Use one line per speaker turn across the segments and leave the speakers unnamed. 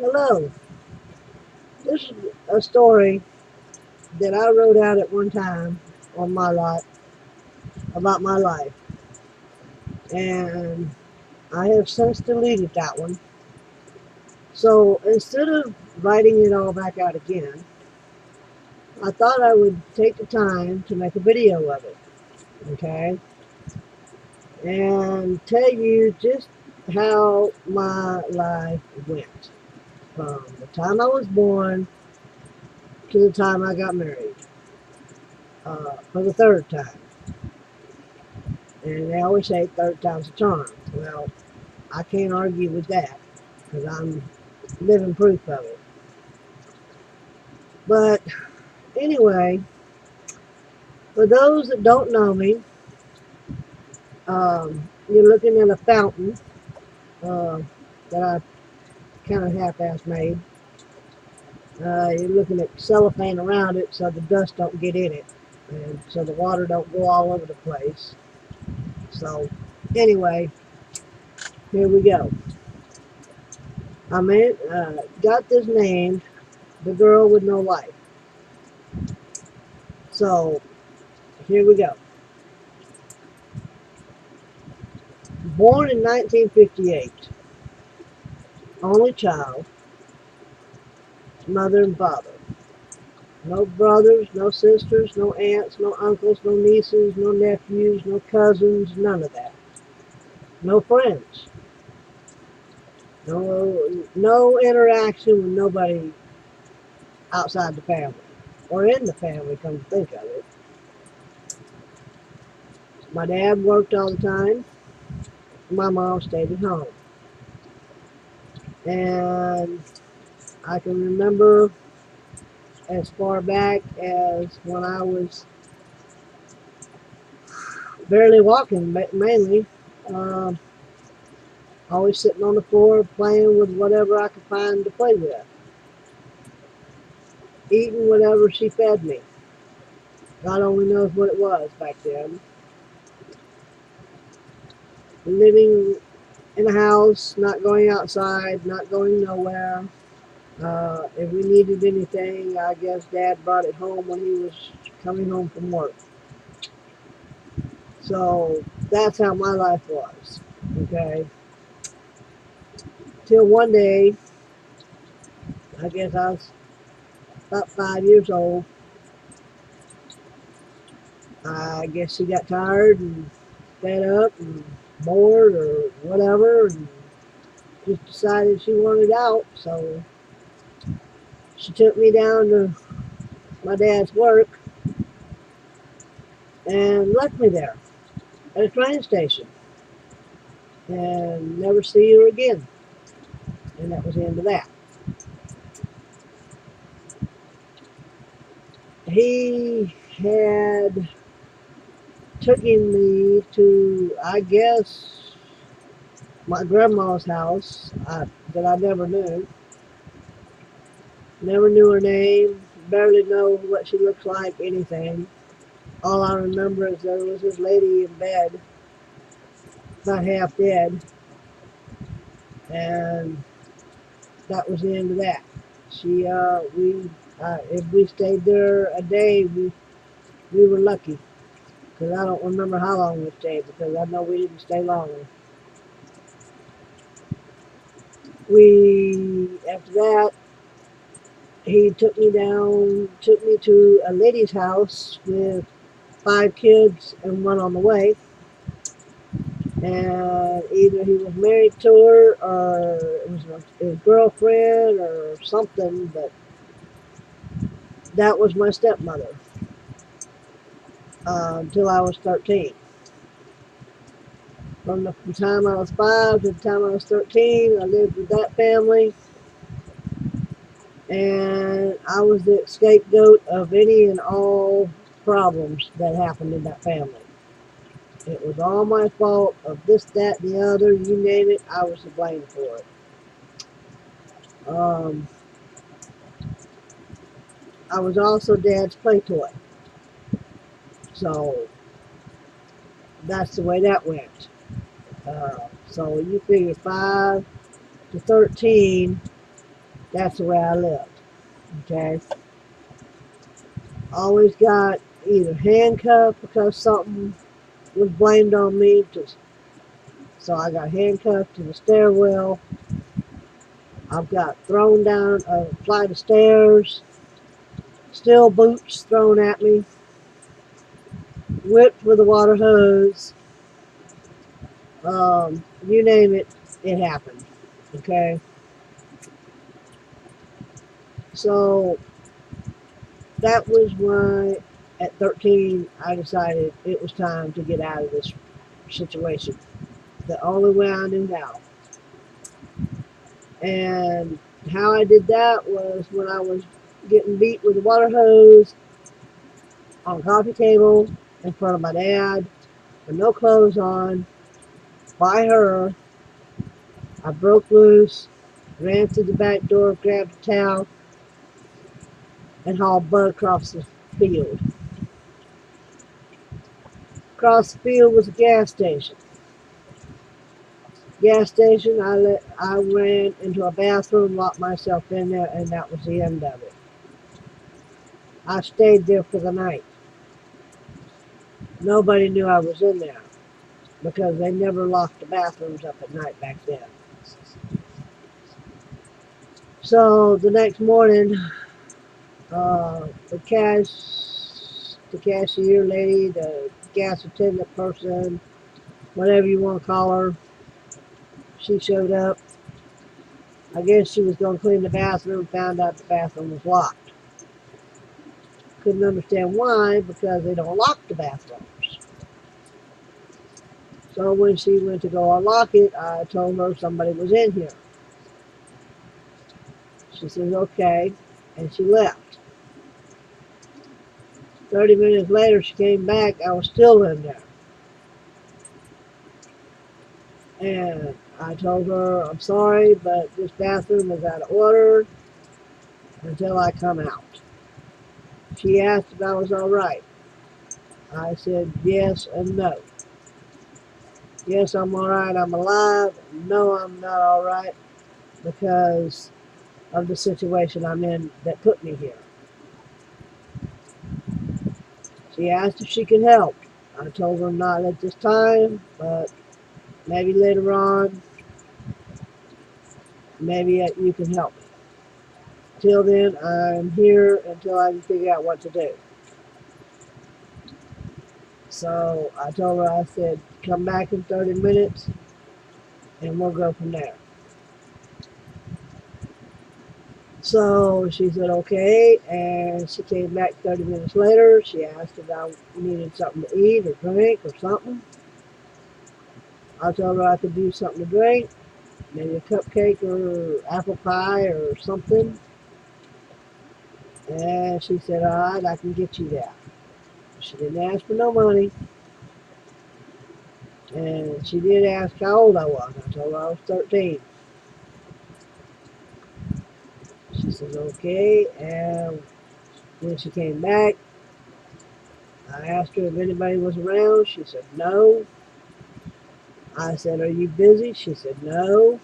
Hello. This is a story that I wrote out at one time on my lot about my life, and I have since deleted that one. So instead of writing it all back out again, I thought I would take the time to make a video of it, okay, and tell you just how my life went from the time I was born to the time I got married for the third time. And they always say third time's a charm. Well, I can't argue with that because I'm living proof of it. But anyway, for those that don't know me, you're looking at a fountain uh, that I kind of half-ass made. You're looking at cellophane around it so the dust don't get in it, and so the water don't go all over the place. So anyway, here we go. Got this named the girl with no life. So here we go. Born in 1958, only child, mother and father. No brothers, no sisters, no aunts, no uncles, no nieces, no nephews, no cousins, none of that. No friends. No interaction with nobody outside the family. Or in the family, come to think of it. My dad worked all the time. My mom stayed at home. And I can remember as far back as when I was barely walking, mainly. Uh, Always sitting on the floor playing with whatever I could find to play with, eating whatever she fed me. God only knows what it was back then. Living in a house, not going outside, not going nowhere. If we needed anything, I guess Dad brought it home when he was coming home from work. So that's how my life was. Okay. Till one day, I guess I was about 5 years old. I guess she got tired and fed up and bored or whatever, and just decided she wanted out. So she took me down to my dad's work and left me there at a train station and never see her again. And that was the end of that. He had taken me to, I guess, my grandma's house that I never knew. Never knew her name, barely know what she looks like, anything. All I remember is there was this lady in bed, about half dead, and that was the end of that. If we stayed there a day, we were lucky, because I don't remember how long we stayed, because I know we didn't stay long. After that, he took me to a lady's house with 5 kids and one on the way. And either he was married to her or it was his girlfriend or something, but that was my stepmother until I was 13. From the time I was 5 to the time I was 13, I lived with that family, and I was the scapegoat of any and all problems that happened in that family. It was all my fault of this, that, and the other, you name it, I was to blame for it. Um, I was also Dad's play toy. So that's the way that went. So you figure 5 to 13, That's the way I lived. Okay. Always got either handcuffed because something was blamed on me. So I got handcuffed to the stairwell. I've got thrown down a flight of stairs, steel boots thrown at me, whipped with a water hose. You name it, it happened. Okay. So that was why at 13 I decided it was time to get out of this situation. The only way I knew how. And how I did that was when I was getting beat with a water hose on a coffee table in front of my dad with no clothes on by her. I broke loose, ran to the back door, grabbed a towel, and hauled butt across the field. Across the field was a gas station. Gas station, I ran into a bathroom, locked myself in there, and that was the end of it. I stayed there for the night. Nobody knew I was in there because they never locked the bathrooms up at night back then. So the next morning, the cashier lady, the gas attendant person, whatever you want to call her, she showed up. I guess she was going to clean the bathroom, found out the bathroom was locked. Couldn't understand why, because they don't lock the bathrooms. So when she went to go unlock it, I told her somebody was in here. She says, okay, and she left. 30 minutes later, she came back. I was still in there. And I told her, I'm sorry, but this bathroom is out of order until I come out. She asked if I was all right. I said yes and no. Yes, I'm all right. I'm alive. No, I'm not all right because of the situation I'm in that put me here. She asked if she could help. I told her not at this time, but maybe later on, maybe you can help me. Till then, I'm here until I can figure out what to do. So I told her, I said, come back in 30 minutes and we'll go from there. So she said, okay. And she came back 30 minutes later. She asked if I needed something to eat or drink or something. I told her I could do something to drink, maybe a cupcake or apple pie or something. And she said, all right, I can get you that. She didn't ask for no money. And she did ask how old I was. I told her I was 13. She says, okay. And when she came back, I asked her if anybody was around. She said, no. I said, are you busy? She said, no.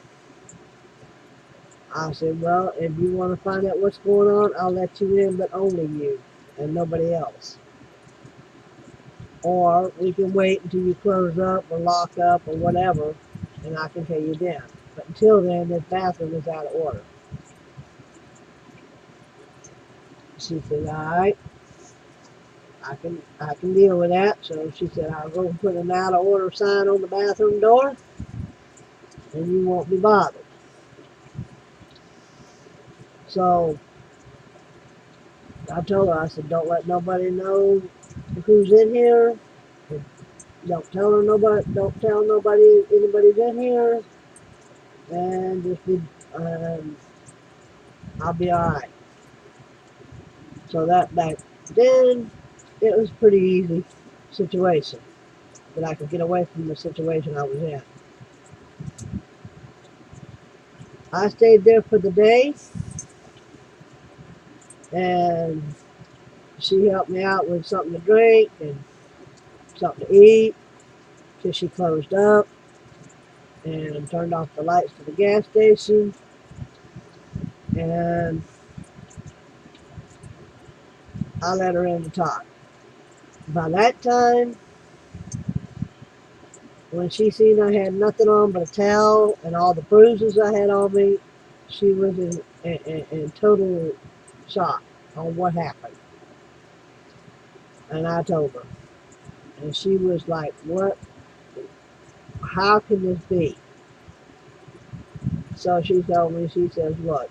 I said, well, if you want to find out what's going on, I'll let you in, but only you and nobody else. Or we can wait until you close up or lock up or whatever, and I can tell you then. But until then, this bathroom is out of order. She said, all right, I can deal with that. So she said, I'll go and put an out of order sign on the bathroom door, and you won't be bothered. So I told her, I said, don't let nobody know who's in here. Don't tell nobody anybody's in here, and just be, um, I'll be all right. So that back then, it was a pretty easy situation that I could get away from the situation I was in. I stayed there for the day, and she helped me out with something to drink and something to eat till she closed up and turned off the lights to the gas station. and I let her in to talk. By that time, when she seen I had nothing on but a towel and all the bruises I had on me, she was in total shock on what happened. And I told her. And she was like, what? How can this be? So she told me, she says, look,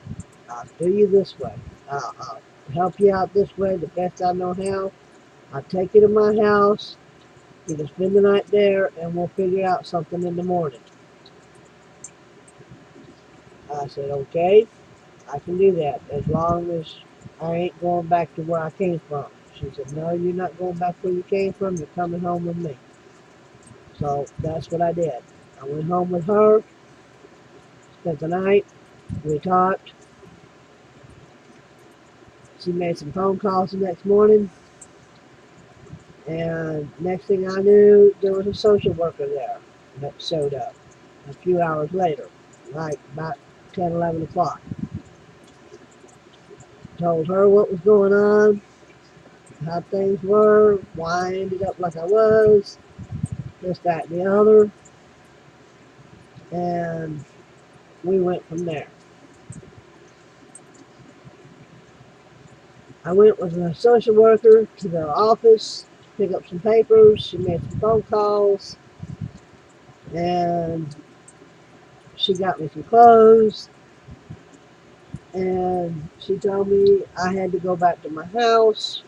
I'll do you this way. I'll help you out this way the best I know how. I'll take you to my house. You can spend the night there, and we'll figure out something in the morning. I said, okay, I can do that as long as I ain't going back to where I came from. She said, no, you're not going back where you came from. You're coming home with me. So that's what I did. I went home with her, spent the night. We talked. She made some phone calls the next morning. And next thing I knew, there was a social worker there that showed up a few hours later, like about 10, 11 o'clock. Told her what was going on, how things were, why I ended up like I was, this, that, and the other. And we went from there. I went with a social worker to the office, pick up some papers. She made some phone calls, and she got me some clothes. And she told me I had to go back to my house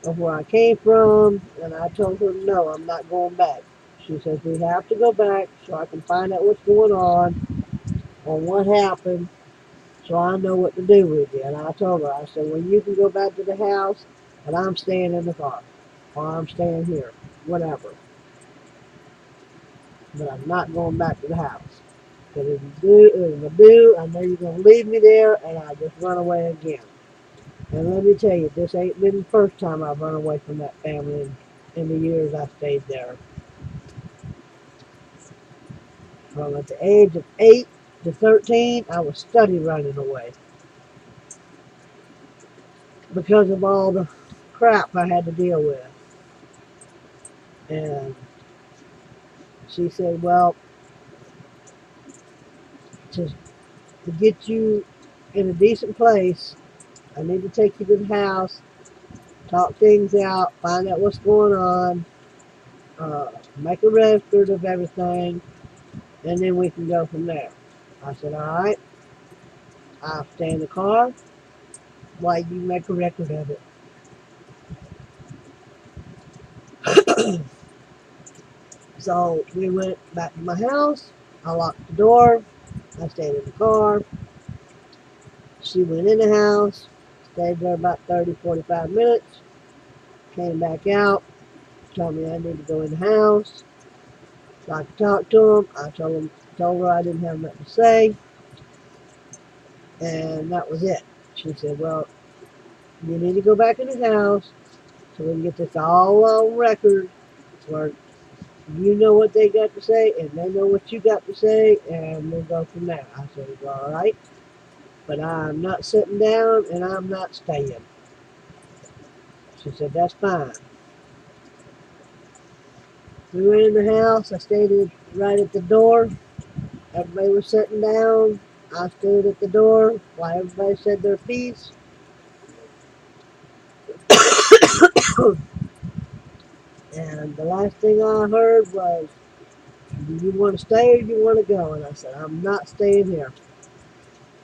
of where I came from, and I told her, no, I'm not going back. She says, we have to go back so I can find out what's going on or what happened so I know what to do with you. And I told her, I said, well, you can go back to the house, and I'm staying in the car, or I'm staying here, whatever. But I'm not going back to the house. Because if you do, I know you're going to leave me there, and I'll just run away again. And let me tell you, this ain't been the first time I've run away from that family in the years I stayed there. From at the age of 8 to 13, I was study running away because of all the crap I had to deal with. And she said, well, to get you in a decent place, I need to take you to the house, talk things out, find out what's going on, make a record of everything, and then we can go from there. I said, all right, I'll stay in the car while you make a record of it. So we went back to my house. I locked the door. I stayed in the car. She went in the house, stayed there about 30, 45 minutes, came back out, told me I need to go in the house so I could talk to him. I told her I didn't have nothing to say, and that was it. She said, well, you need to go back in the house so we can get this all on record where you know what they got to say and they know what you got to say, and we'll go from there. I said, well, all right, but I'm not sitting down and I'm not staying. She said, that's fine. We went in the house. I stayed right at the door. Everybody was sitting down. I stood at the door while everybody said their piece. And the last thing I heard was, do you want to stay or do you want to go? And I said, I'm not staying here.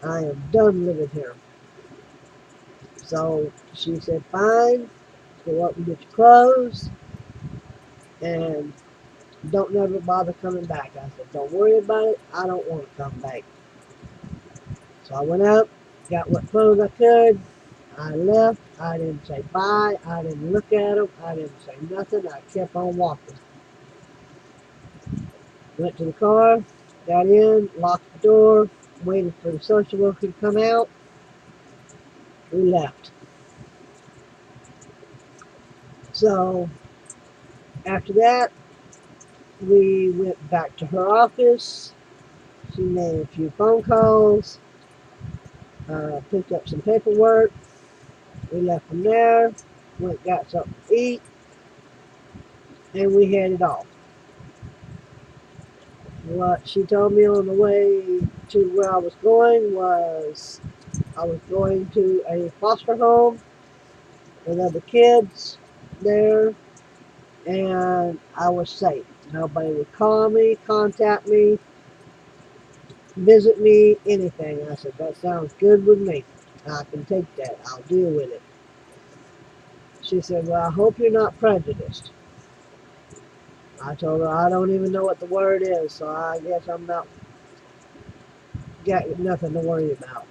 I am done living here. So she said, fine, go up and get your clothes and don't never bother coming back. I said, don't worry about it. I don't want to come back. So I went up, got what clothes I could. I left. I didn't say bye. I didn't look at them. I didn't say nothing. I kept on walking. Went to the car, got in, locked the door, waited for the social worker to come out. We left. So after that, we went back to her office. She made a few phone calls. Picked up some paperwork. We left from there, went got something to eat, and we headed off. What she told me on the way to where I was going was I was going to a foster home with other kids there, and I was safe. Nobody would call me, contact me, visit me, anything. I said, that sounds good with me. I can take that. I'll deal with it. She said, well, I hope you're not prejudiced. I told her, I don't even know what the word is, so I guess I'm not got nothing to worry about.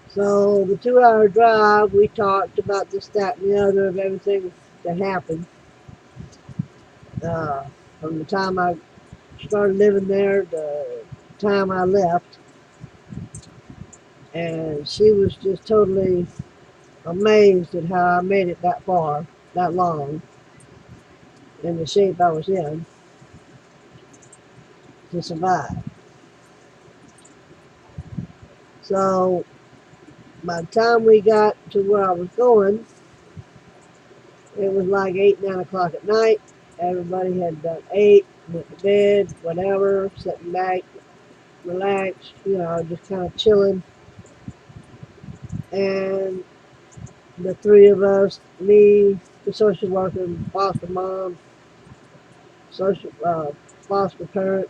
So the 2 hour drive, we talked about this, that, and the other of everything that happened. Uh, from the time I started living there, the time I left, and she was just totally amazed at how I made it that far, that long, in the shape I was in to survive. So by the time we got to where I was going, it was like 8, 9 o'clock at night. Everybody had done ate, went to bed, whatever, sitting back, relaxed, just kind of chilling. And the three of us, me, the social worker, foster mom, social foster parent,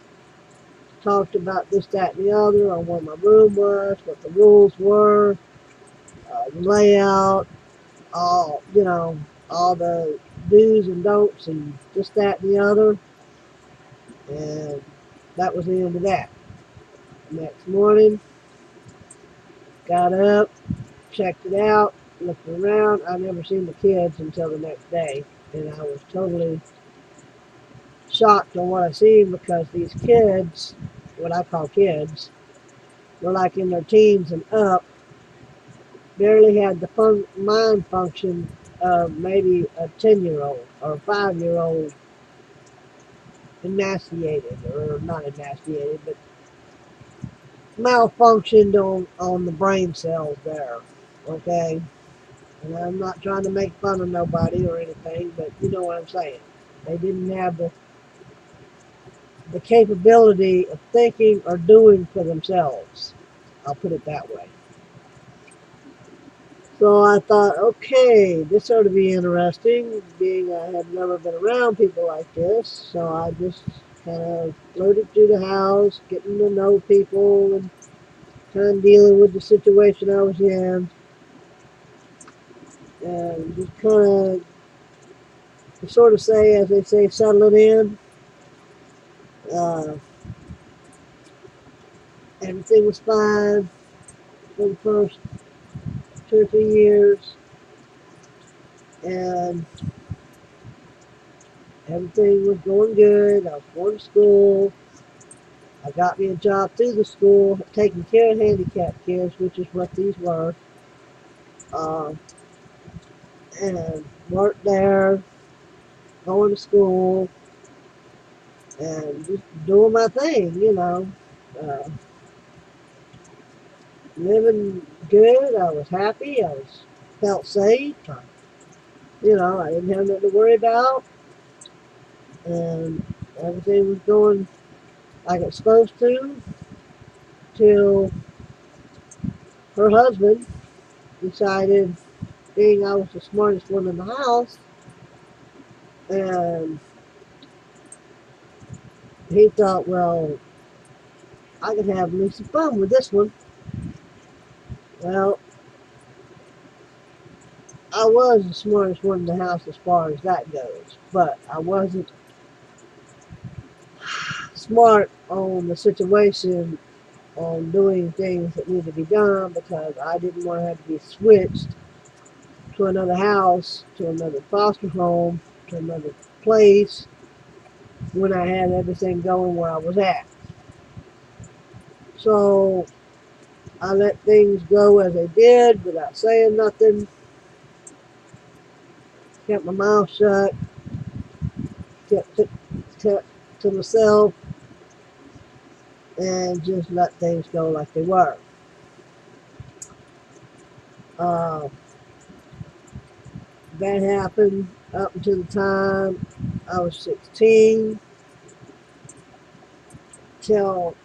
talked about this, that, and the other on where my room was, what the rules were, the layout, all the do's and don'ts and this, that, and the other. And that was the end of that. Next morning, got up, checked it out, looked around. I never seen the kids until the next day, and I was totally shocked on what I seen because these kids, what I call kids, were like in their teens and up, barely had the mind function of maybe a 10-year-old or a 5-year-old emaciated, or not emaciated, but malfunctioned on the brain cells there. Okay? And I'm not trying to make fun of nobody or anything, but you know what I'm saying. They didn't have the capability of thinking or doing for themselves. I'll put it that way. So I thought, okay, this ought to be interesting, being I had never been around people like this. So I just kind of floated through the house, getting to know people and kind of dealing with the situation I was in. And just kind of, sort of say, as they say, settling in. Uh, Everything was fine for the first 2 or 3 years, and everything was going good. I was going to school. I got me a job through the school taking care of handicapped kids, which is what these were, uh, and worked there, going to school, and just doing my thing. Uh, Living good. I was happy. Felt safe. I didn't have nothing to worry about, and everything was going like it's supposed to, till her husband decided, being I was the smartest one in the house, and he thought, well, I could have me some fun with this one. Well, I was the smartest one in the house as far as that goes, but I wasn't smart on the situation, on doing things that needed to be done, because I didn't want to have to be switched to another house, to another foster home, to another place when I had everything going where I was at. So I let things go as they did without saying nothing, kept my mouth shut, kept to myself, and just let things go like they were. Uh, that happened up until the time I was 16, till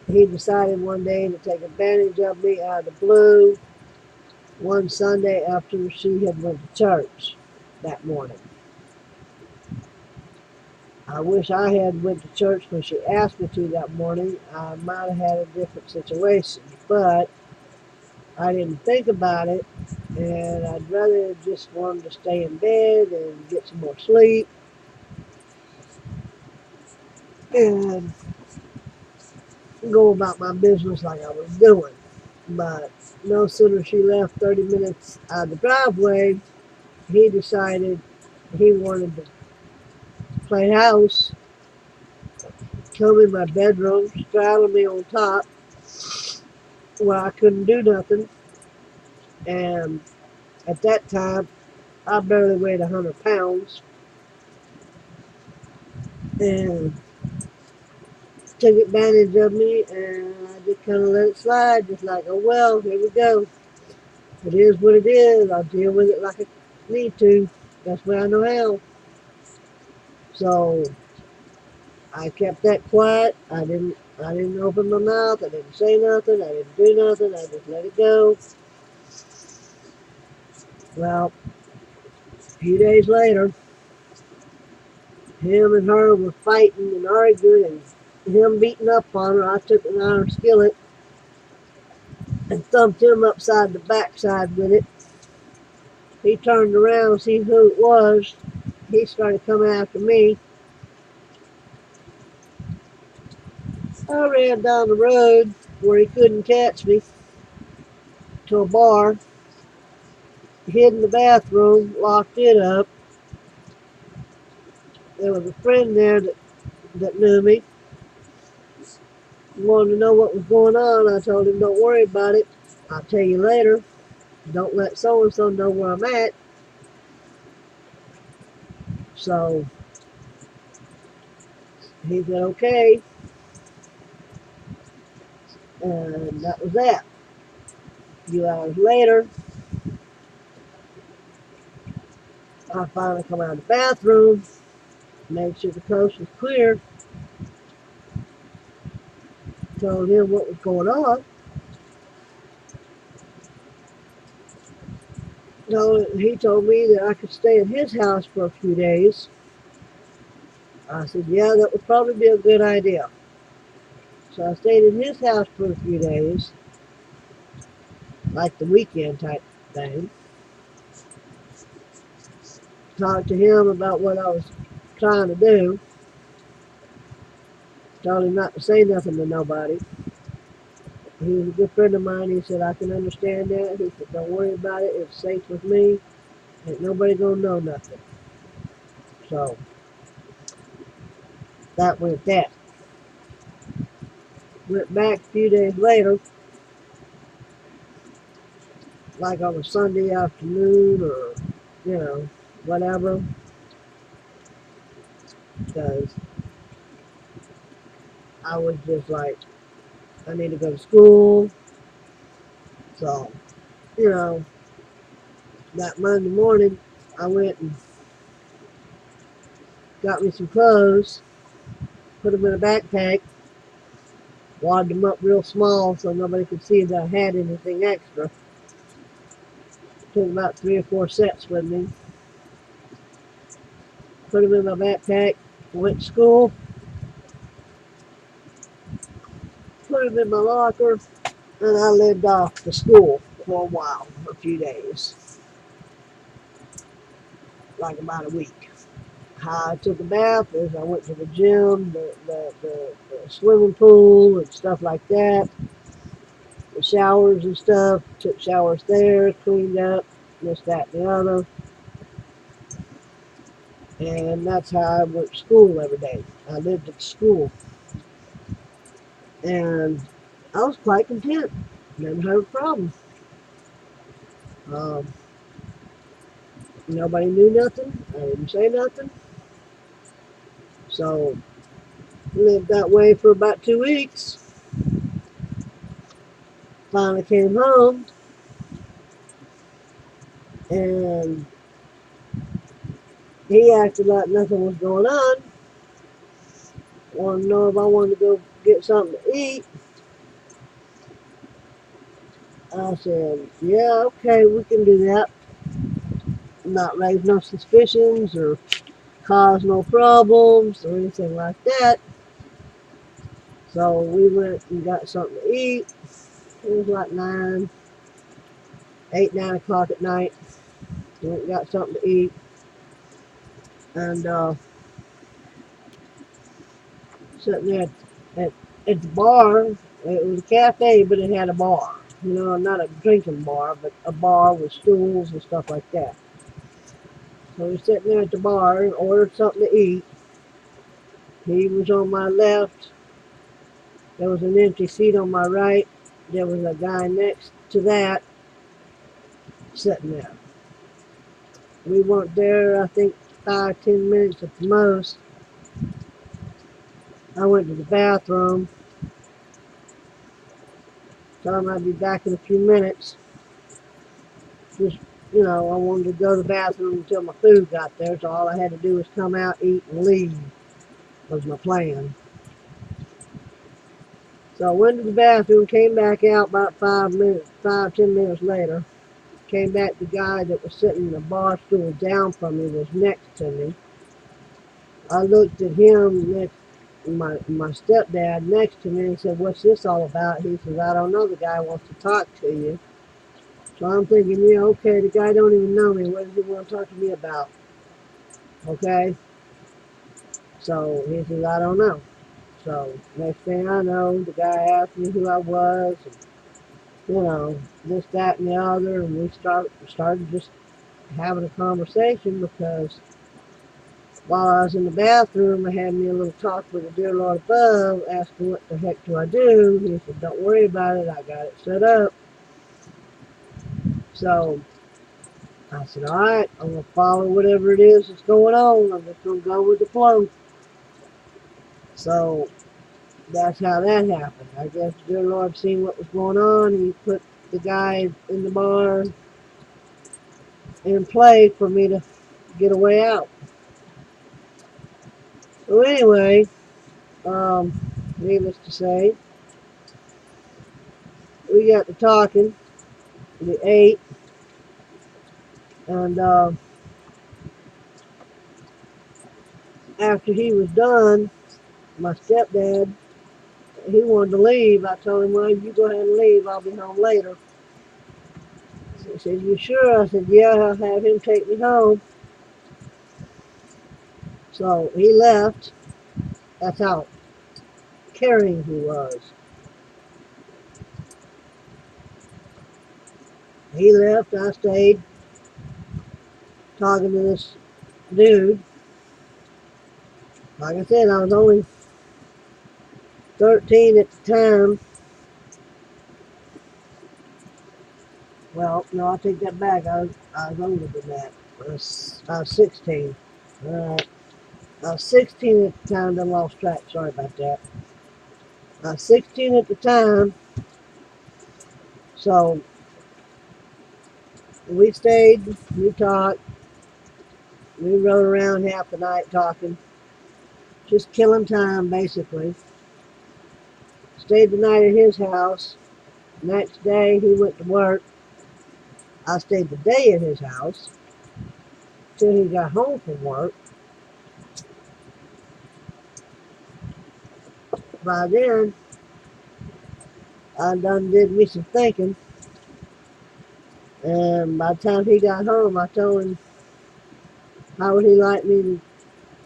he decided one day to take advantage of me out of the blue one Sunday after she had went to church that morning. I wish I had went to church when she asked me to that morning. I might have had a different situation, but I didn't think about it, and I'd rather just wanted to stay in bed and get some more sleep. And go about my business like I was doing. But no sooner she left 30 minutes out of the driveway, he decided he wanted to play house, come in my bedroom, straddle me on top where I couldn't do nothing. And at that time, I barely weighed 100 pounds and took advantage of me, and I just kind of let it slide, just like, oh well, here we go. It is what it is. I'll deal with it like I need to. That's the way I know how. So I kept that quiet. I didn't open my mouth. I didn't say nothing. I didn't do nothing. I just let it go. Well, a few days later, him and her were fighting and arguing, and him beating up on her. I took an iron skillet and thumped him upside the backside with it. He turned around to see who it was. He started coming after me. I ran down the road where he couldn't catch me to a bar, hid in the bathroom, locked it up. There was a friend there that knew me, wanted to know what was going on. I told him, don't worry about it. I'll tell you later. Don't let so and so know where I'm at. So he said, okay. And that was that. A few hours later, I finally come out of the bathroom, made sure the coast was clear, told him what was going on. So he told me that I could stay at his house for a few days. I said, yeah, that would probably be a good idea. So I stayed in his house for a few days, like the weekend type thing. Talked to him about what I was trying to do. Told him not to say nothing to nobody. He was a good friend of mine. He said, I can understand that. He said, don't worry about it. It's safe with me. Ain't nobody gonna know nothing. So that went that. Went back a few days later, like on a Sunday afternoon or, whatever. Because I was just like, I need to go to school. So, you know, that Monday morning, I went and got me some clothes, put them in a backpack, wadded them up real small so nobody could see that I had anything extra. Took about 3 or 4 sets with me, put them in my backpack, went to school, put them in my locker, and I lived off to school for a while, a few days, like about a week. How I took a bath is I went to the gym, the swimming pool and stuff like that, the showers and stuff, took showers there, cleaned up, this, that, and the other. And that's how I went to school every day. I lived at school. And I was quite content. Never had a problem. Um, Nobody knew nothing. I didn't say nothing. So Lived that way for about 2 weeks. Finally came home, and he acted like nothing was going on. Wanted to know if I wanted to go get something to eat. I said, yeah, okay, we can do that. Not raise no suspicions or cause no problems or anything like that. So we went and got something to eat. It was like 9 o'clock at night. We went and got something to eat. And sitting there at, at the bar, it was a cafe, but it had a bar. You know, not a drinking bar, but a bar with stools and stuff like that. So we were sitting there at the bar and ordered something to eat. He was on my left. There was an empty seat on my right. There was a guy next to that sitting there. We weren't there, I think, 5, 10 minutes at the most. I went to the bathroom. Told him I'd be back in a few minutes. Just, I wanted to go to the bathroom until my food got there, so all I had to do was come out, eat, and leave was my plan. So I went to the bathroom, came back out about 5, 10 minutes later. Came back, the guy that was sitting in the bar stool down from me was next to me. I looked at him, my stepdad next to me, and said, what's this all about? He says, I don't know, the guy wants to talk to you. So I'm thinking, yeah, okay, the guy don't even know me. What does he want to talk to me about? Okay? So he says, I don't know. So next thing I know, the guy asked me who I was, and, this, that, and the other, and we started just having a conversation because while I was in the bathroom, I had me a little talk with the dear Lord above, asking what the heck do I do. He said, don't worry about it, I got it set up. So I said, all right, I'm going to follow whatever it is that's going on. I'm just going to go with the flow. So that's how that happened. I guess the dear Lord seen what was going on. He put the guy in the bar in play for me to get a way out. So anyway, needless to say, we got to talking. We ate, and after he was done, my stepdad, he wanted to leave. I told him, well, you go ahead and leave. I'll be home later. He said, you sure? I said, yeah, I'll have him take me home. So he left. That's how caring he was. He left. I stayed talking to this dude. Like I said, I was only 13 at the time. Well, no, I'll take that back. I was older than that. I was 16. I was 16 at the time. I lost track. Sorry about that. I was 16 at the time. So we stayed. We talked. We rode around half the night talking. Just killing time, basically. Stayed the night at his house. Next day, he went to work. I stayed the day at his house till he got home from work. By then, I done did me some thinking. And by the time he got home, I told him how would he like me to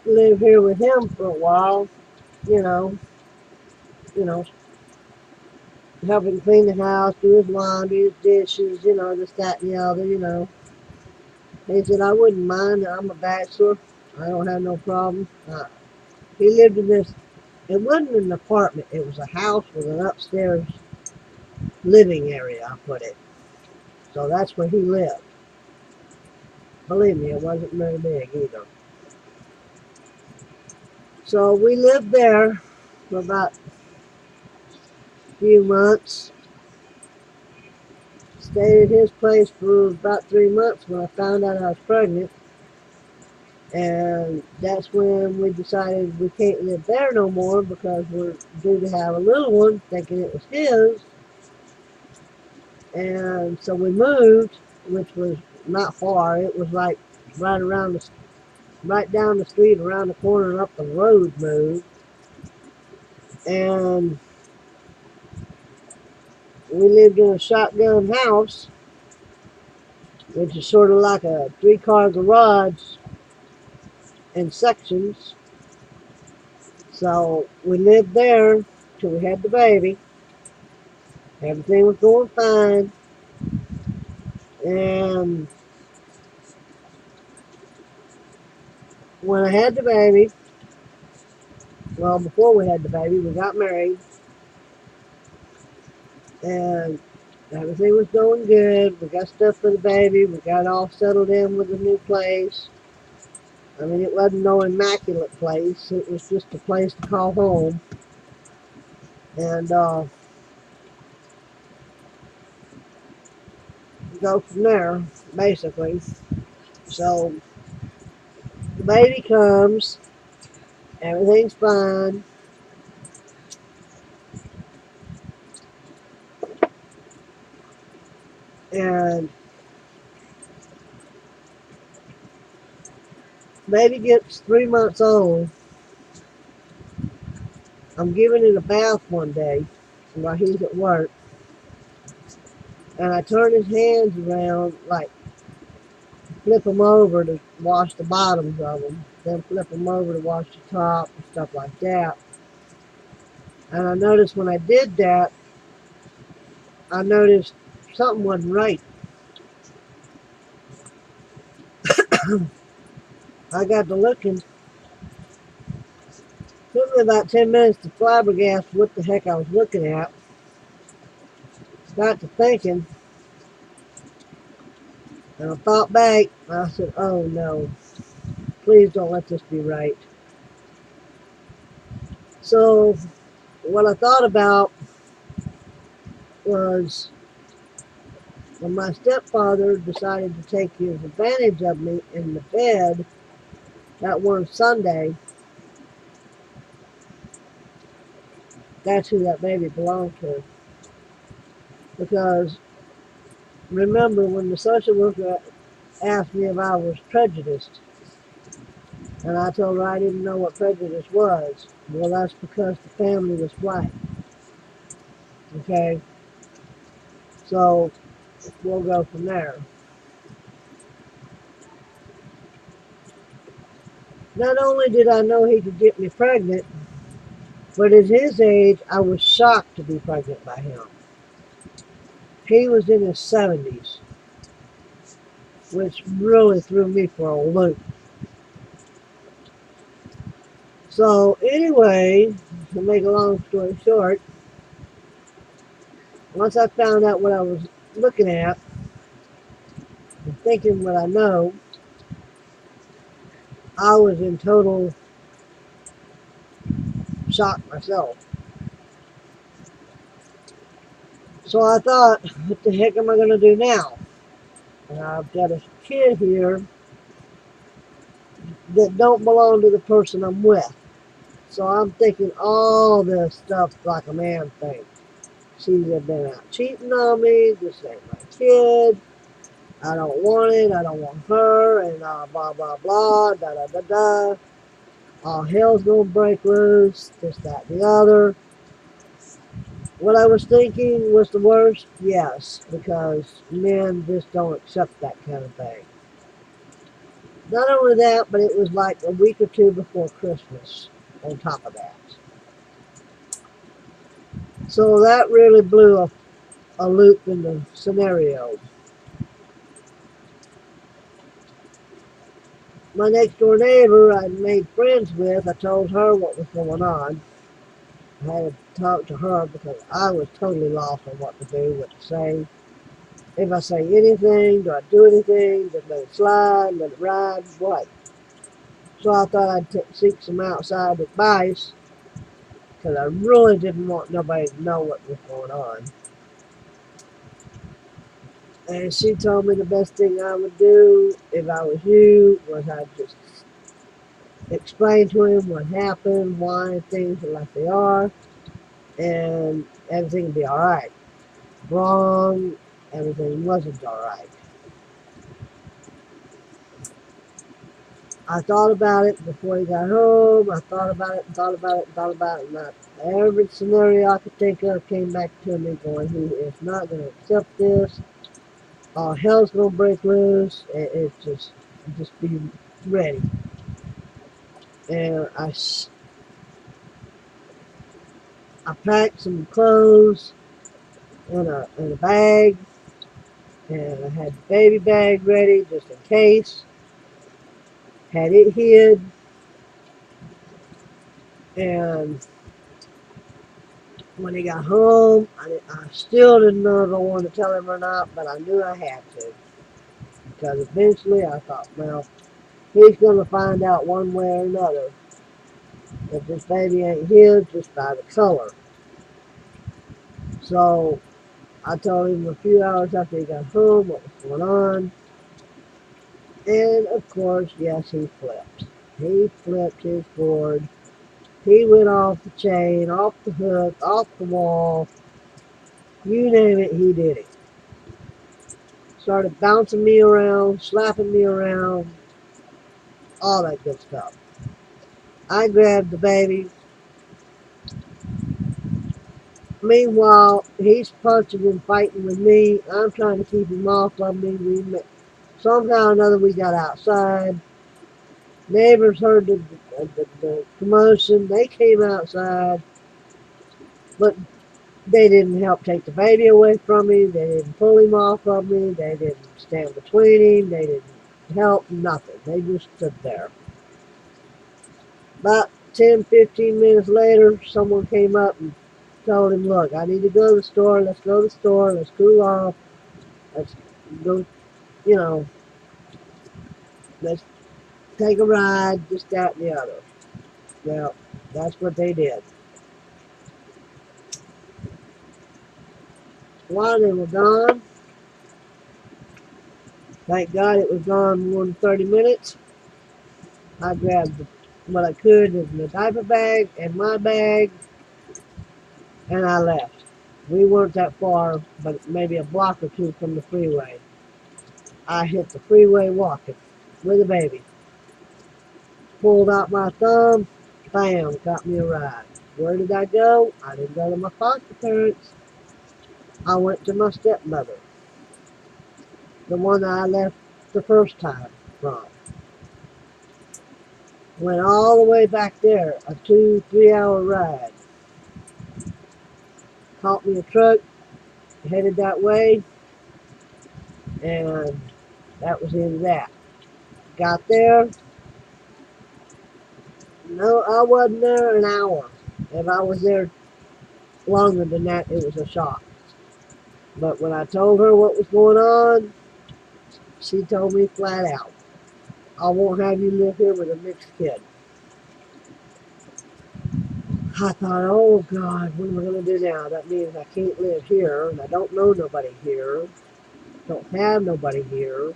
live here with him for a while. You know, you know, help him clean the house, do his laundry, his dishes, this, that, and the other. He said, I wouldn't mind. I'm a bachelor. I don't have no problem. He lived in this, it wasn't an apartment. It was a house with an upstairs living area, I put it. So that's where he lived. Believe me, it wasn't very big either. So we lived there for about a few months. Stayed at his place for about 3 months when I found out I was pregnant. And that's when we decided we can't live there no more because we're due to have a little one, thinking it was his. And so we moved, which was not far. It was like right around the, right down the street, around the corner, and up the road. Moved, and we lived in a shotgun house, which is sort of like a three-car garage in sections. So we lived there till we had the baby. Everything was going fine, and when I had the baby, well, before we had the baby, we got married, and everything was going good. We got stuff for the baby. We got all settled in with the new place. I mean, it wasn't no immaculate place. It was just a place to call home. And go from there, basically. So the baby comes, everything's fine, and baby gets 3 months old. I'm giving it a bath one day while he's at work, and I turn his hands around, like flip them over to wash the bottoms of them, then flip them over to wash the top and stuff like that. And I noticed when I did that, I noticed something wasn't right. I got to looking. Took me about 10 minutes to flabbergast what the heck I was looking at. Got to thinking, and I thought back, and I said, oh no, please don't let this be right. So what I thought about was when my stepfather decided to take his advantage of me in the bed that one Sunday. That's who that baby belonged to. Because remember when the social worker asked me if I was prejudiced, and I told her I didn't know what prejudice was. Well, that's because the family was white. Okay? So we'll go from there. Not only did I know he could get me pregnant, but at his age, I was shocked to be pregnant by him. He was in his 70s, which really threw me for a loop. So anyway, to make a long story short, once I found out what I was looking at and thinking what I know, I was in total shock myself. So I thought, what the heck am I going to do now? And I've got a kid here that don't belong to the person I'm with. So I'm thinking all this stuff like a man thinks. She's been out cheating on me. This ain't my kid. I don't want it. I don't want her. And blah, blah, blah. Da, da, da, da. All hell's going to break loose. This, that, and the other. What I was thinking was the worst? Yes, because men just don't accept that kind of thing. Not only that, but it was like a week or two before Christmas on top of that. So that really blew a loop in the scenario. My next door neighbor I'd made friends with, I told her what was going on. I had to talk to her because I was totally lost on what to do, what to say. If I say anything, do I do anything? Just let it slide, let it ride, what? So I thought I'd seek some outside advice. because I really didn't want nobody to know what was going on. And she told me the best thing I would do if I was you was I'd just explain to him what happened, why things are like they are, and everything would be all right. Wrong, everything wasn't all right. I thought about it before he got home. I thought about it, and thought about it, and thought about it, and every scenario I could think of came back to me going, he is not going to accept this. All hell's going to break loose. It's just be ready. And I packed some clothes in a bag, and I had the baby bag ready just in case. Had it hid, and when he got home, I still didn't know if I wanted to tell him or not, but I knew I had to. Because eventually I thought, well, he's going to find out one way or another that this baby ain't his just by the color. So I told him a few hours after he got home what was going on. And of course, yes, he flipped. He flipped his board. He went off the chain, off the hook, off the wall. You name it, he did it. Started bouncing me around, slapping me around, all that good stuff. I grabbed the baby. Meanwhile, he's punching and fighting with me. I'm trying to keep him off of me. Somehow or another, we got outside. Neighbors heard the commotion. They came outside, but they didn't help take the baby away from me. They didn't pull him off of me. They didn't stand between him. They didn't help, nothing. They just stood there. About 10, 15 minutes later, someone came up and told him, look, I need to go to the store. Let's go to the store. Let's cool off. Let's go, you know, let's take a ride, this, that, and the other. Well, that's what they did. While they were gone, thank God it was gone more than 30 minutes, I grabbed what I could in the diaper bag and my bag, and I left. We weren't that far, but maybe a block or two from the freeway. I hit the freeway walking with a baby. Pulled out my thumb, bam, got me a ride. Where did I go? I didn't go to my foster parents. I went to my stepmother, the one that I left the first time from. Went all the way back there, a 2-3 hour ride. Caught me a truck, headed that way, and that was the end of that. Got there. No, I wasn't there an hour. If I was there longer than that, it was a shock. But when I told her what was going on, she told me flat out, I won't have you live here with a mixed kid. I thought, oh God, what am I going to do now? That means I can't live here, and I don't know nobody here, don't have nobody here.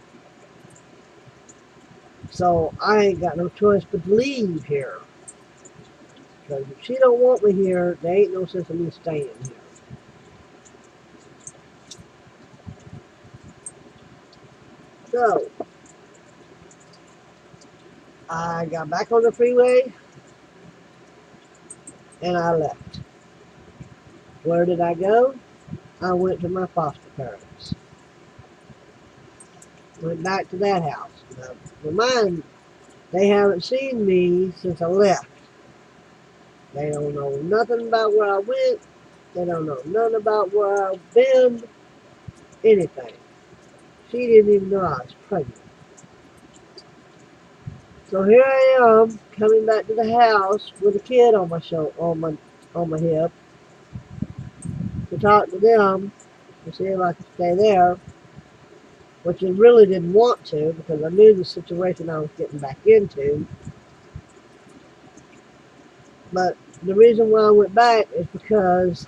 So I ain't got no choice but to leave here. Because if she don't want me here, there ain't no sense in me staying here. So I got back on the freeway and I left. Where did I go? I went to my foster parents. Went back to that house. Now, remind, they haven't seen me since I left. They don't know nothing about where I went. They don't know nothing about where I've been. Anything. She didn't even know I was pregnant. So here I am, coming back to the house with a kid on my shoulder, on my hip, to talk to them to see if I could stay there, which I really didn't want to because I knew the situation I was getting back into. But The reason why I went back is because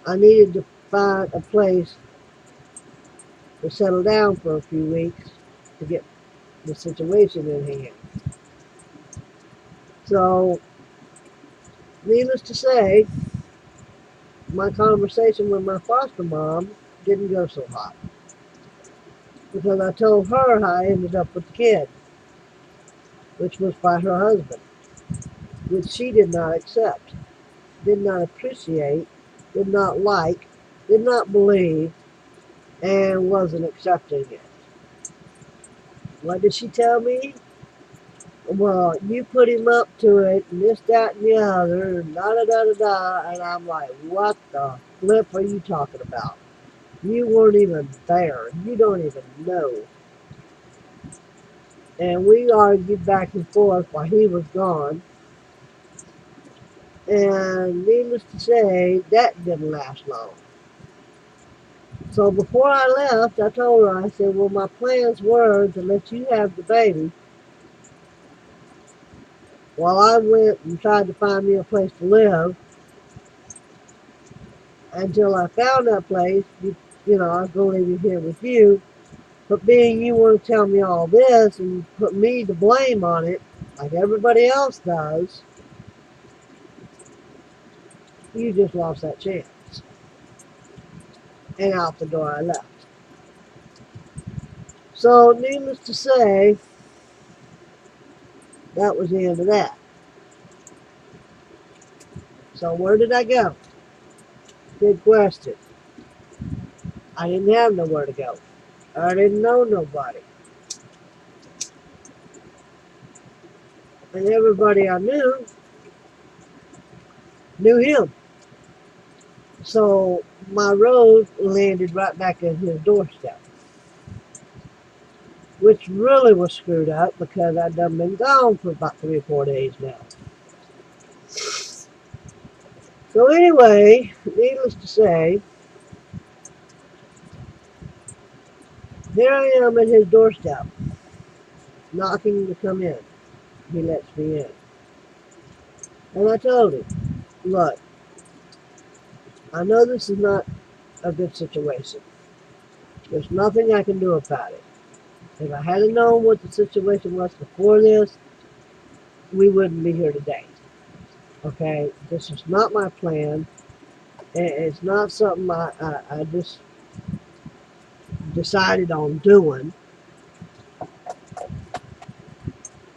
I needed to find a place to settle down for a few weeks to get the situation in hand. So, needless to say, my conversation with my foster mom didn't go so hot because I told her how I ended up with the kid, which was by her husband, which she did not accept, did not appreciate, did not like, did not believe, and wasn't accepting it. What did she tell me? Well, you put him up to it, and this, that, and the other, and da da da da da. And I'm like, what the flip are you talking about? You weren't even there. You don't even know. And we argued back and forth while he was gone. And needless to say, that didn't last long. So before I left, I told her, I said, well, my plans were to let you have the baby while I went and tried to find me a place to live until I found that place. I was going to leave it here with you. But being you want to tell me all this and put me to blame on it, like everybody else does, you just lost that chance. And out the door I left. So, needless to say, that was the end of that. So, where did I go? Good question. I didn't have nowhere to go. I didn't know nobody. And everybody I knew him. So, my road landed right back at his doorstep, which really was screwed up because I'd done been gone for about 3 or 4 days now. So anyway, needless to say, here I am at his doorstep, knocking to come in. He lets me in. And I told him, look, I know this is not a good situation. There's nothing I can do about it. If I hadn't known what the situation was before this, we wouldn't be here today. Okay? This is not my plan. It's not something I just decided on doing.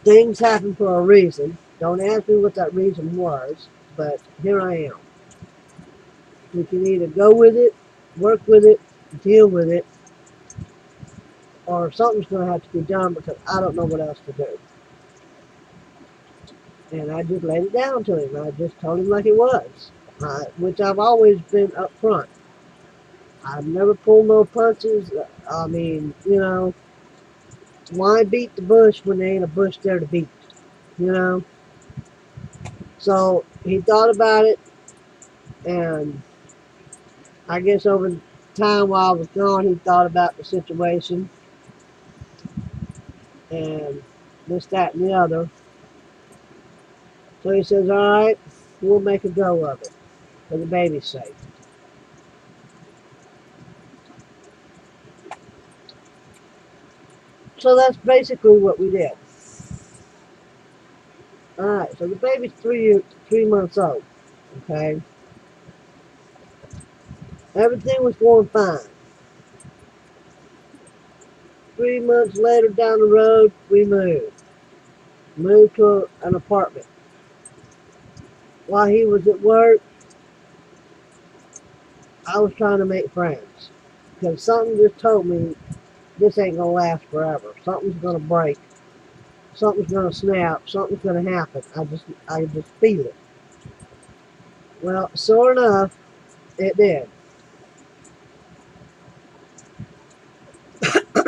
Things happen for a reason. Don't ask me what that reason was, but here I am. We can either go with it, work with it, deal with it, or something's going to have to be done because I don't know what else to do. And I just laid it down to him. I just told him like it was, which I've always been upfront. I've never pulled no punches. I mean, why beat the bush when there ain't a bush there to beat? You know? So he thought about it, and I guess over time while I was gone, he thought about the situation and this, that, and the other. So he says, all right, we'll make a go of it for the baby's sake. So that's basically what we did. All right, so the baby's 3 months old, okay? Everything was going fine. 3 months later down the road, we moved. Moved to an apartment. While he was at work, I was trying to make friends. Because something just told me this ain't going to last forever. Something's going to break. Something's going to snap. Something's going to happen. I just feel it. Well, sure enough, it did.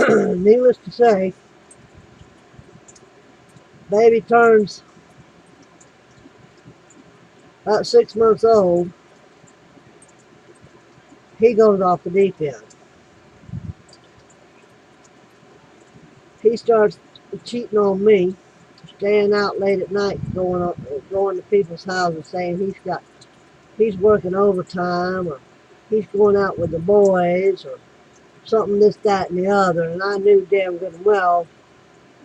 Needless to say, baby turns about 6 months old. He goes off the deep end. He starts cheating on me, staying out late at night, going to people's houses, saying he's working overtime, or he's going out with the boys, or something, this, that, and the other. And I knew damn good and well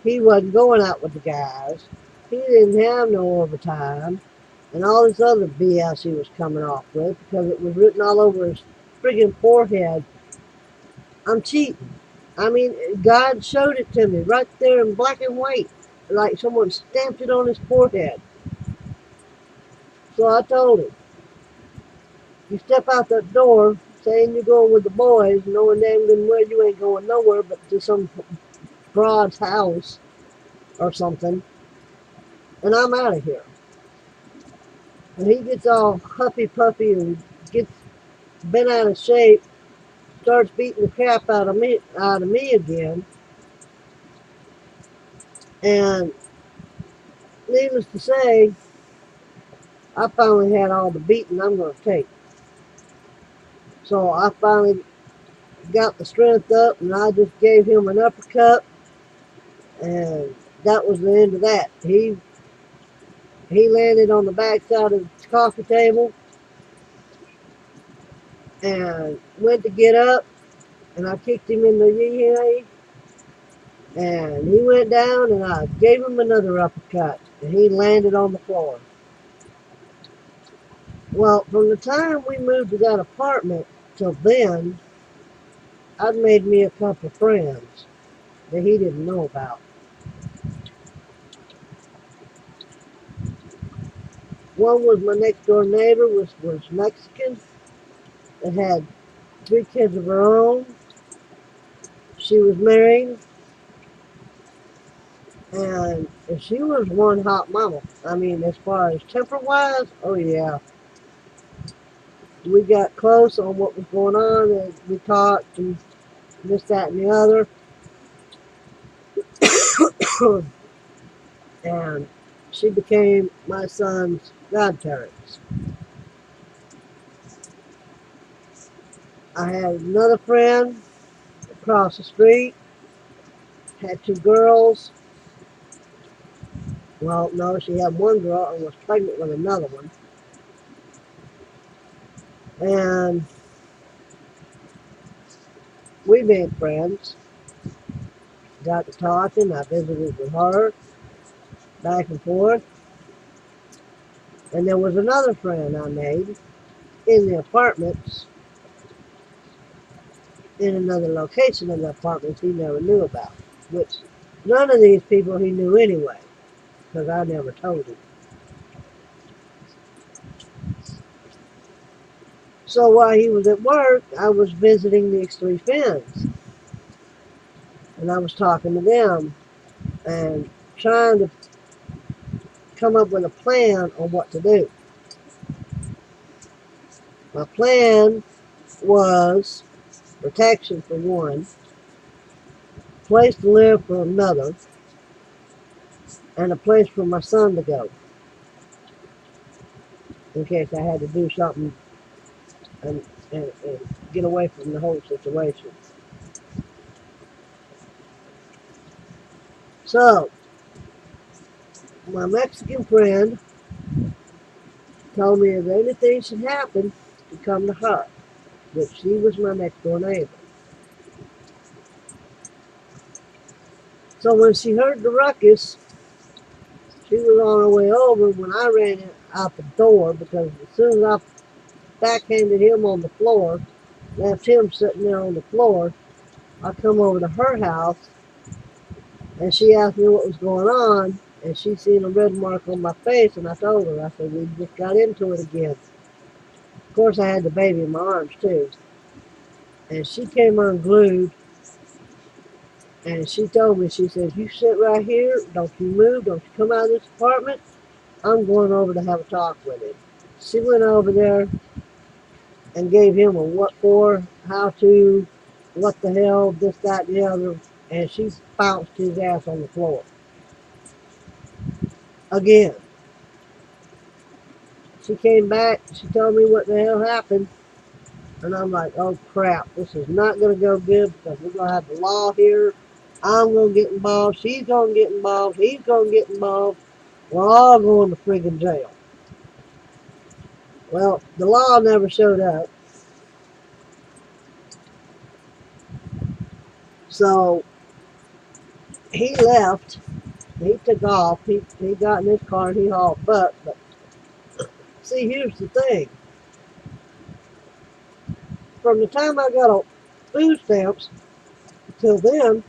he wasn't going out with the guys. He didn't have no overtime, and all this other BS he was coming off with, because it was written all over his friggin' forehead. I'm cheating. I mean, God showed it to me right there in black and white, like someone stamped it on his forehead. So I told him, you step out that door saying you're going with the boys, knowing damn good and well you ain't going nowhere but to some broad's house or something, and I'm out of here. And he gets all huffy puffy and gets bent out of shape, starts beating the crap out of me again. And needless to say, I finally had all the beating I'm going to take. So I finally got the strength up, and I just gave him an uppercut, and that was the end of that. He landed on the backside of the coffee table and went to get up, and I kicked him in the knee, and he went down, and I gave him another uppercut, and he landed on the floor. Well, from the time we moved to that apartment till then, I'd made me a couple friends that he didn't know about. One was my next door neighbor, was Mexican, that had 3 kids of her own. She was married, and she was one hot mama. I mean, as far as temper-wise, oh yeah. We got close on what was going on, and we talked, and this, that, and the other. And she became my son's godparents. I had another friend across the street, had 2 girls. Well, no, she had 1 girl and was pregnant with another one. And we made friends, got to talking. I visited with her, back and forth. And there was another friend I made in the apartments, in another location of the apartments he never knew about, which none of these people he knew anyway, because I never told him. So while he was at work, I was visiting these 3 friends, and I was talking to them and trying to come up with a plan on what to do. My plan was protection for one, place to live for another, and a place for my son to go in case I had to do something and get away from the whole situation. So, my Mexican friend told me if anything should happen, to come to her, that she was my next door neighbor. So when she heard the ruckus, she was on her way over when I ran out the door, because as soon as I backhanded him on the floor, left him sitting there on the floor, I come over to her house, and she asked me what was going on, and she seen a red mark on my face, and I told her, I said, we just got into it again. Of course, I had the baby in my arms, too. And she came unglued, and she told me, she says, you sit right here, don't you move, don't you come out of this apartment, I'm going over to have a talk with him. She went over there and gave him a what for, how to, what the hell, this, that, and the other, and she bounced his ass on the floor. Again. She came back, she told me what the hell happened, and I'm like, oh crap, this is not going to go good, because we're going to have the law here, I'm going to get involved. She's going to get involved. He's going to get involved. We're all going to friggin' jail. Well, the law never showed up. So he left. He took off. He got in his car and he hauled butt. But see, here's the thing. From the time I got on food stamps till then,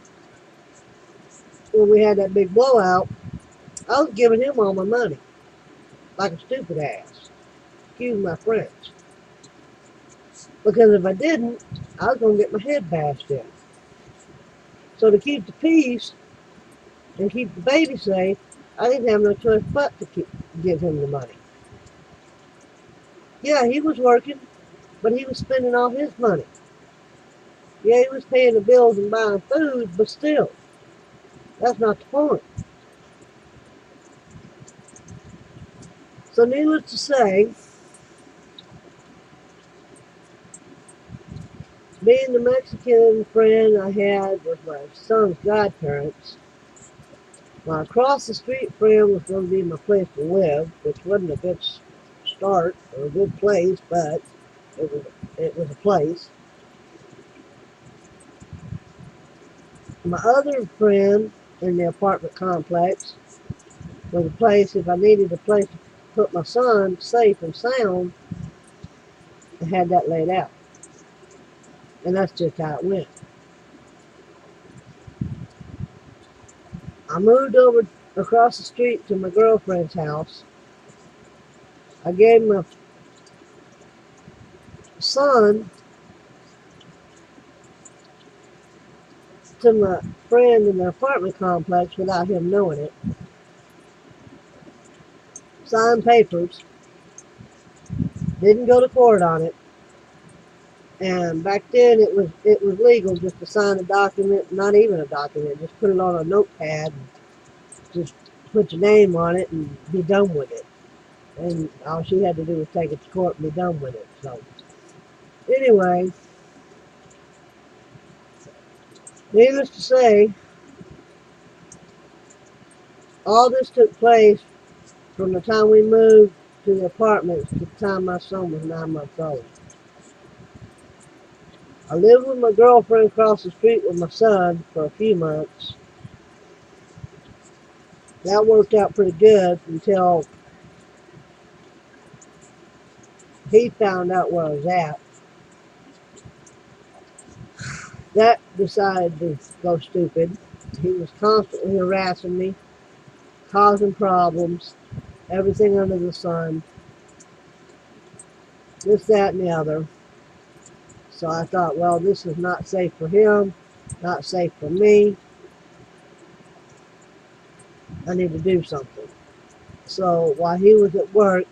when we had that big blowout, I was giving him all my money like a stupid ass. Excuse my French. Because if I didn't, I was going to get my head bashed in. So to keep the peace and keep the baby safe, I didn't have no choice but to give him the money. Yeah, he was working, but he was spending all his money. Yeah, he was paying the bills and buying food, but still, that's not the point. So needless to say, being the Mexican friend I had with my son's godparents, my across the street friend was going to be my place to live, which wasn't a good start or a good place, but it was a place. My other friend in the apartment complex was a place, if I needed a place to put my son safe and sound, I had that laid out. And that's just how it went. I moved over across the street to my girlfriend's house. I gave my son to my friend in the apartment complex without him knowing it. Signed papers. Didn't go to court on it. And back then it was legal just to sign a document, not even a document, just put it on a notepad and just put your name on it and be done with it. And all she had to do was take it to court and be done with it. So anyway, needless to say, all this took place from the time we moved to the apartments to the time my son was 9 months old. I lived with my girlfriend across the street with my son for a few months. That worked out pretty good until he found out where I was at. That decided to go stupid. He was constantly harassing me, causing problems, everything under the sun, this, that, and the other. So I thought, well, this is not safe for him, not safe for me. I need to do something. So while he was at work,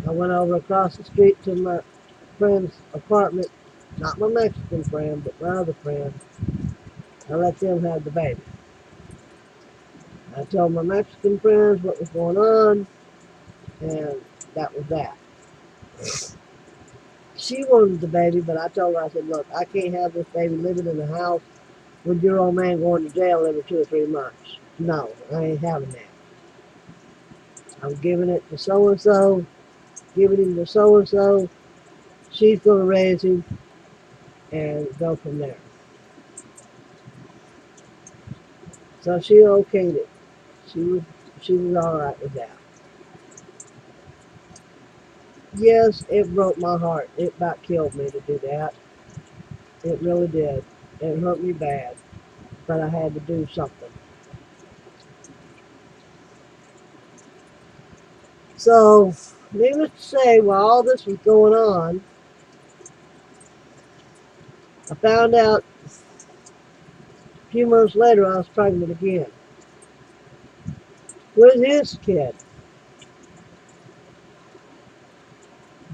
I went over across the street to my friend's apartment, not my Mexican friend, but my other friend. I let them have the baby. I told my Mexican friends what was going on, and that was that. She wanted the baby, but I told her, I said, look, I can't have this baby living in the house with your old man going to jail every 2 or 3 months. No, I ain't having that. I'm giving it to so-and-so, giving him to so-and-so. She's going to raise him and go from there. So she okayed it. She was all right with that. Yes, it broke my heart. It about killed me to do that. It really did. It hurt me bad. But I had to do something. So, needless to say, while all this was going on, I found out a few months later I was pregnant again with his kid.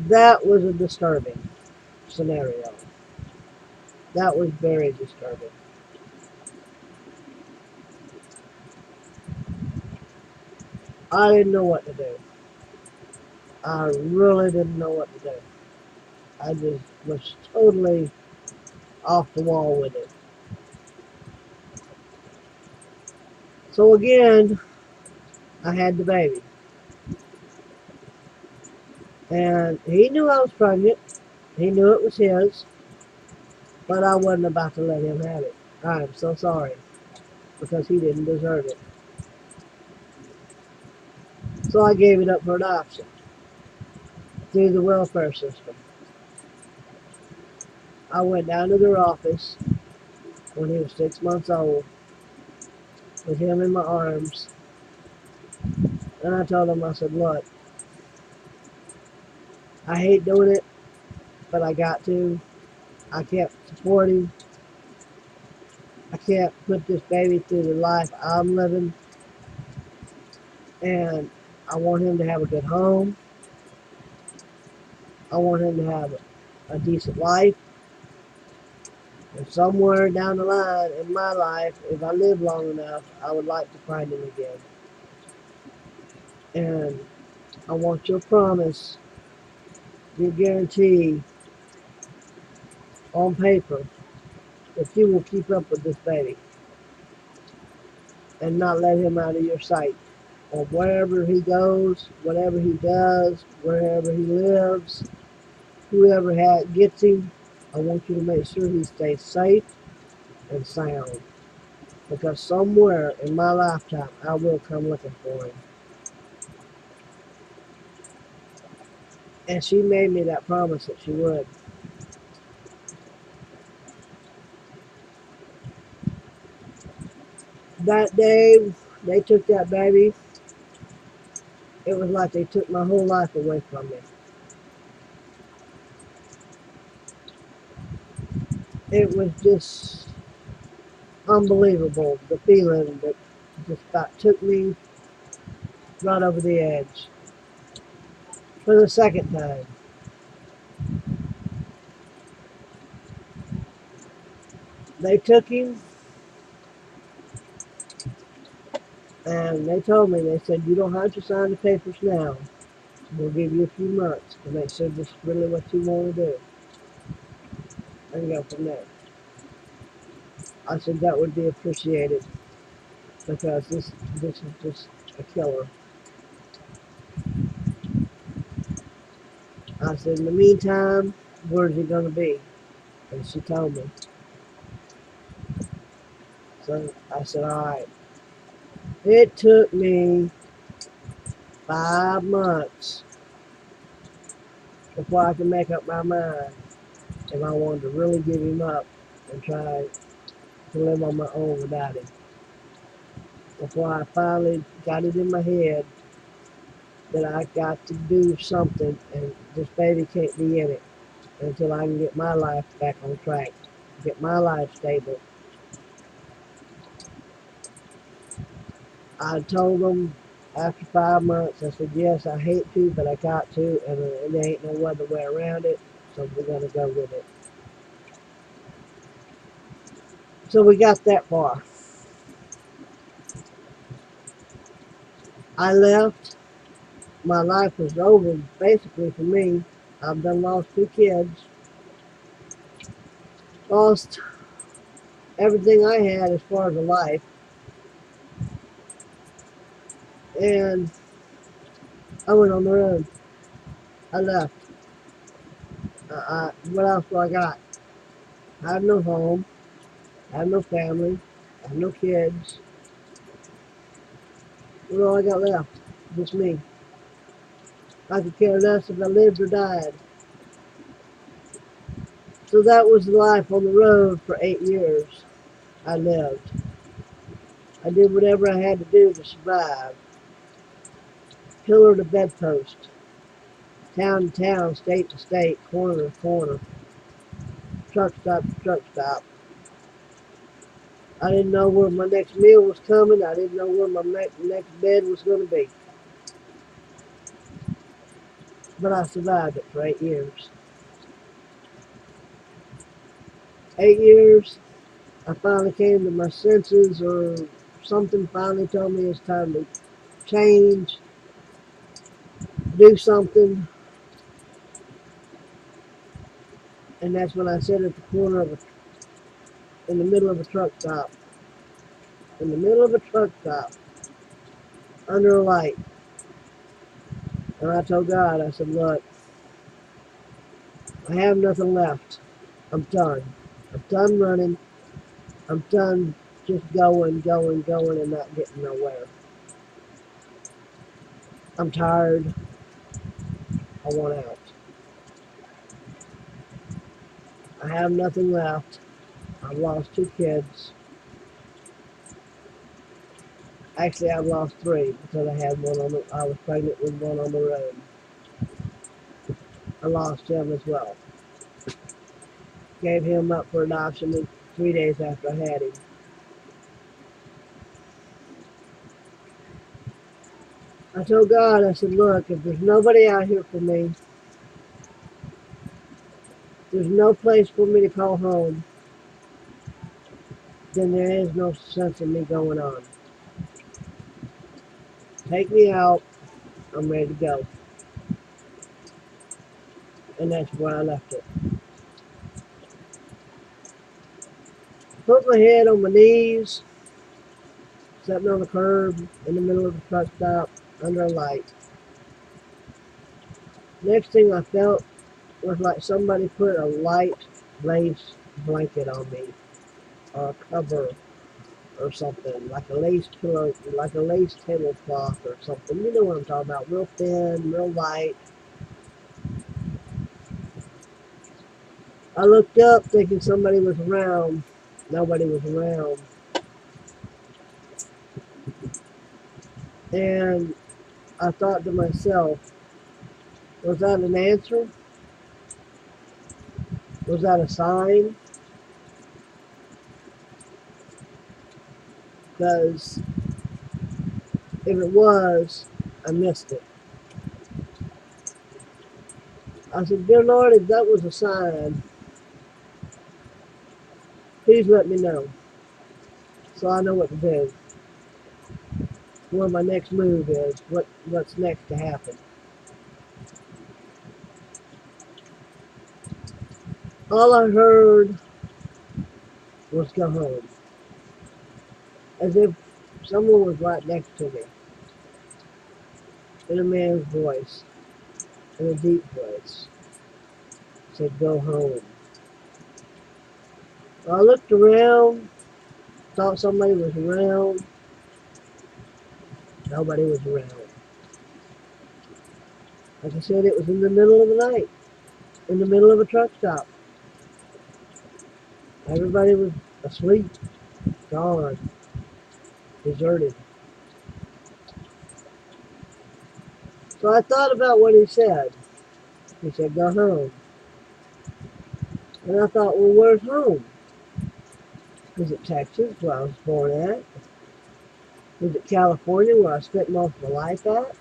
That was a disturbing scenario. That was very disturbing. I didn't know what to do. I really didn't know what to do. I just was totally off the wall with it. So again, I had the baby. And he knew I was pregnant. He knew it was his. But I wasn't about to let him have it. I am so sorry. Because he didn't deserve it. So I gave it up for adoption. Through the welfare system. I went down to their office when he was 6 months old. With him in my arms. And I told him, I said, look, I hate doing it. But I got to. I can't support him. I can't put this baby through the life I'm living. And I want him to have a good home. I want him to have a decent life. And somewhere down the line in my life, if I live long enough, I would like to find him again. And I want your promise, your guarantee on paper that you will keep up with this baby and not let him out of your sight. Or wherever he goes, whatever he does, wherever he lives, whoever gets him, I want you to make sure he stays safe and sound. Because somewhere in my lifetime, I will come looking for him. And she made me that promise that she would. That day, they took that baby. It was like they took my whole life away from me. It was just unbelievable, the feeling that just about took me right over the edge. For the second time. They took him, and they told me, they said, you don't have to sign the papers now. We'll give you a few months to make sure this is really what you want to do. And go from there. I said that would be appreciated because this is just a killer. I said, in the meantime, where's he going to be? And she told me. So I said, all right. It took me 5 months before I could make up my mind if I wanted to really give him up and try to live on my own without him. Before I finally got it in my head that I got to do something and this baby can't be in it until I can get my life back on track, get my life stable. I told them after 5 months, I said, yes, I hate to, but I got to, and there ain't no other way around it, so we're going to go with it. So we got that far. I left. My life was over, basically, for me. I've done lost 2 kids. Lost everything I had as far as a life. And I went on the road. I left. What else do I got? I have no home. I have no family. I have no kids. What all I got left? Just me. I could care less if I lived or died. So that was life on the road for 8 years. I lived. I did whatever I had to do to survive. Pillar to bedpost. Town to town, state to state, corner to corner. Truck stop to truck stop. I didn't know where my next meal was coming. I didn't know where my next bed was going to be. But I survived it for 8 years. 8 years, I finally came to my senses, or something finally told me it's time to change, do something. And that's when I sat at the corner in the middle of a truck stop. in the middle of a truck stop under a light. And I told God, I said, look, I have nothing left. I'm done. I'm done running. I'm done just going and not getting nowhere. I'm tired. I want out. I have nothing left. I've lost 2 kids. Actually, I've lost 3 because I was pregnant with one on the road. I lost him as well. Gave him up for adoption 3 days after I had him. I told God, I said, look, if there's nobody out here for me, there's no place for me to call home, then there is no sense in me going on. Take me out. I'm ready to go. And that's where I left it. Put my head on my knees, sitting on the curb in the middle of the truck stop under a light. Next thing I felt was like somebody put a light lace blanket on me, or a cover or something, like a lace pillow, like a lace tablecloth or something. You know what I'm talking about, real thin, real light. I looked up thinking somebody was around. Nobody was around. And I thought to myself, was that an answer? Was that a sign? Because if it was, I missed it. I said, dear Lord, if that was a sign, please let me know so I know what to do. What my next move is, what's next to happen. All I heard was go home. As if someone was right next to me. In a man's voice. In a deep voice. Said, go home. I looked around, thought somebody was around. Nobody was around. Like I said, it was in the middle of the night. In the middle of a truck stop. Everybody was asleep. Gone. Deserted. So I thought about what he said. He said, go home. And I thought, well, where's home? Is it Texas, where I was born at? Is it California, where I spent most of my life at?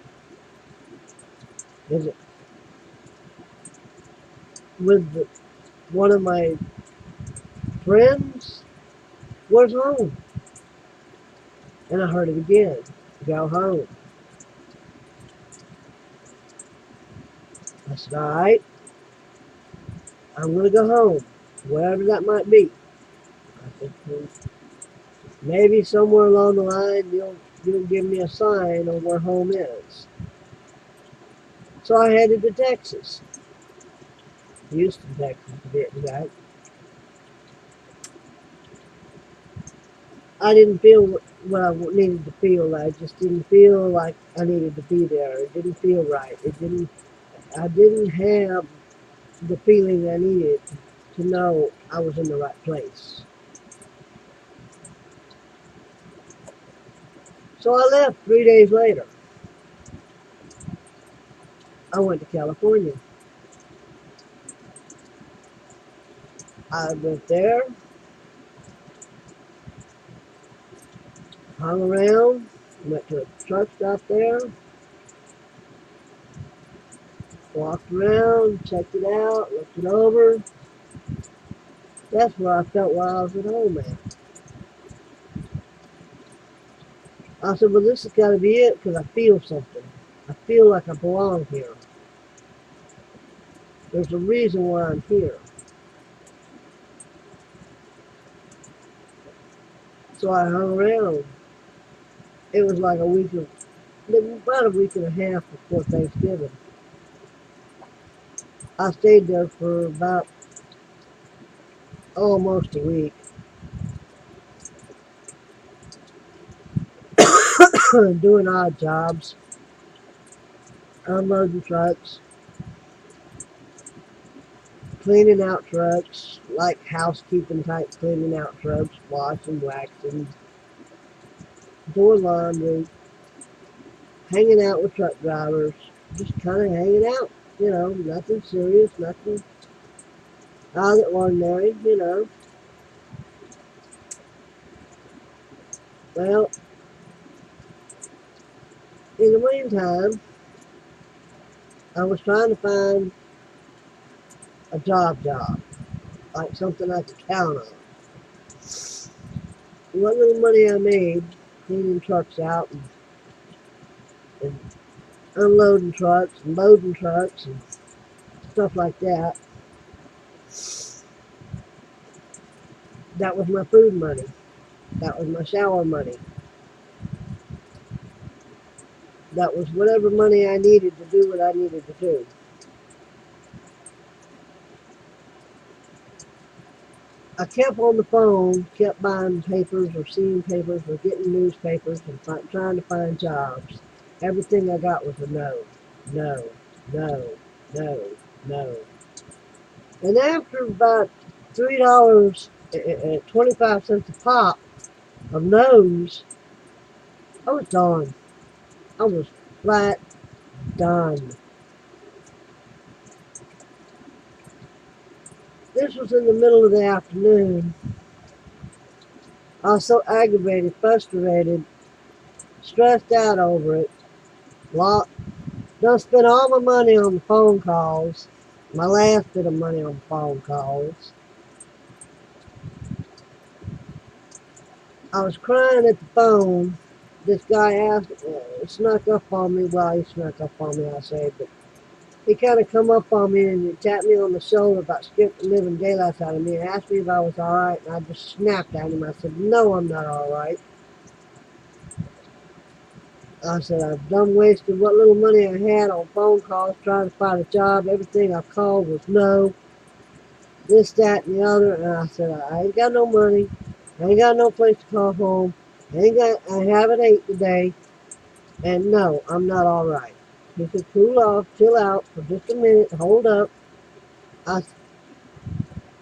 Is it with one of my friends? Where's home? And I heard it again. Go home. I said, all right, I'm going to go home, wherever that might be. I said, well, maybe somewhere along the line you'll give me a sign on where home is. So I headed to Texas. Houston, Texas, to be exact. I didn't feel what I needed to feel. I just didn't feel like I needed to be there. It didn't feel right. I didn't have the feeling I needed to know I was in the right place. So I left 3 days later. I went to California. I went there, hung around, went to a truck stop there, walked around, checked it out, looked it over. That's where I felt where I was at home at. I said, well, this has got to be it because I feel something. I feel like I belong here. There's a reason why I'm here. So I hung around. It was like about a week and a half before Thanksgiving. I stayed there for about almost a week, doing odd jobs, unloading trucks, cleaning out trucks, like housekeeping type cleaning out trucks, washing, waxing, doing laundry, hanging out with truck drivers, just kind of hanging out. Nothing serious, nothing out of the ordinary. Well, in the meantime, I was trying to find a job, like something I could count on. What little money I made cleaning trucks out and unloading trucks and loading trucks and stuff like that, that was my food money. That was my shower money. That was whatever money I needed to do what I needed to do. I kept on the phone, kept buying papers or seeing papers or getting newspapers and trying to find jobs. Everything I got was a no, no, no, no, no. And after about $3.25 a pop of no's, I was done. I was flat done. This was in the middle of the afternoon. I was so aggravated, frustrated, stressed out over it. Done spent all my money on the phone calls. My last bit of money on phone calls. I was crying at the phone. This guy snuck up on me. Well, he snuck up on me, I say, but he kind of come up on me and he tapped me on the shoulder about scared the living daylights out of me and asked me if I was all right. And I just snapped at him. I said, no, I'm not all right. I said, I've done wasted what little money I had on phone calls trying to find a job. Everything I called was no, this, that, and the other. And I said, I ain't got no money. I ain't got no place to call home. I haven't ate today. And no, I'm not all right. He said, cool off, chill out for just a minute, hold up. I,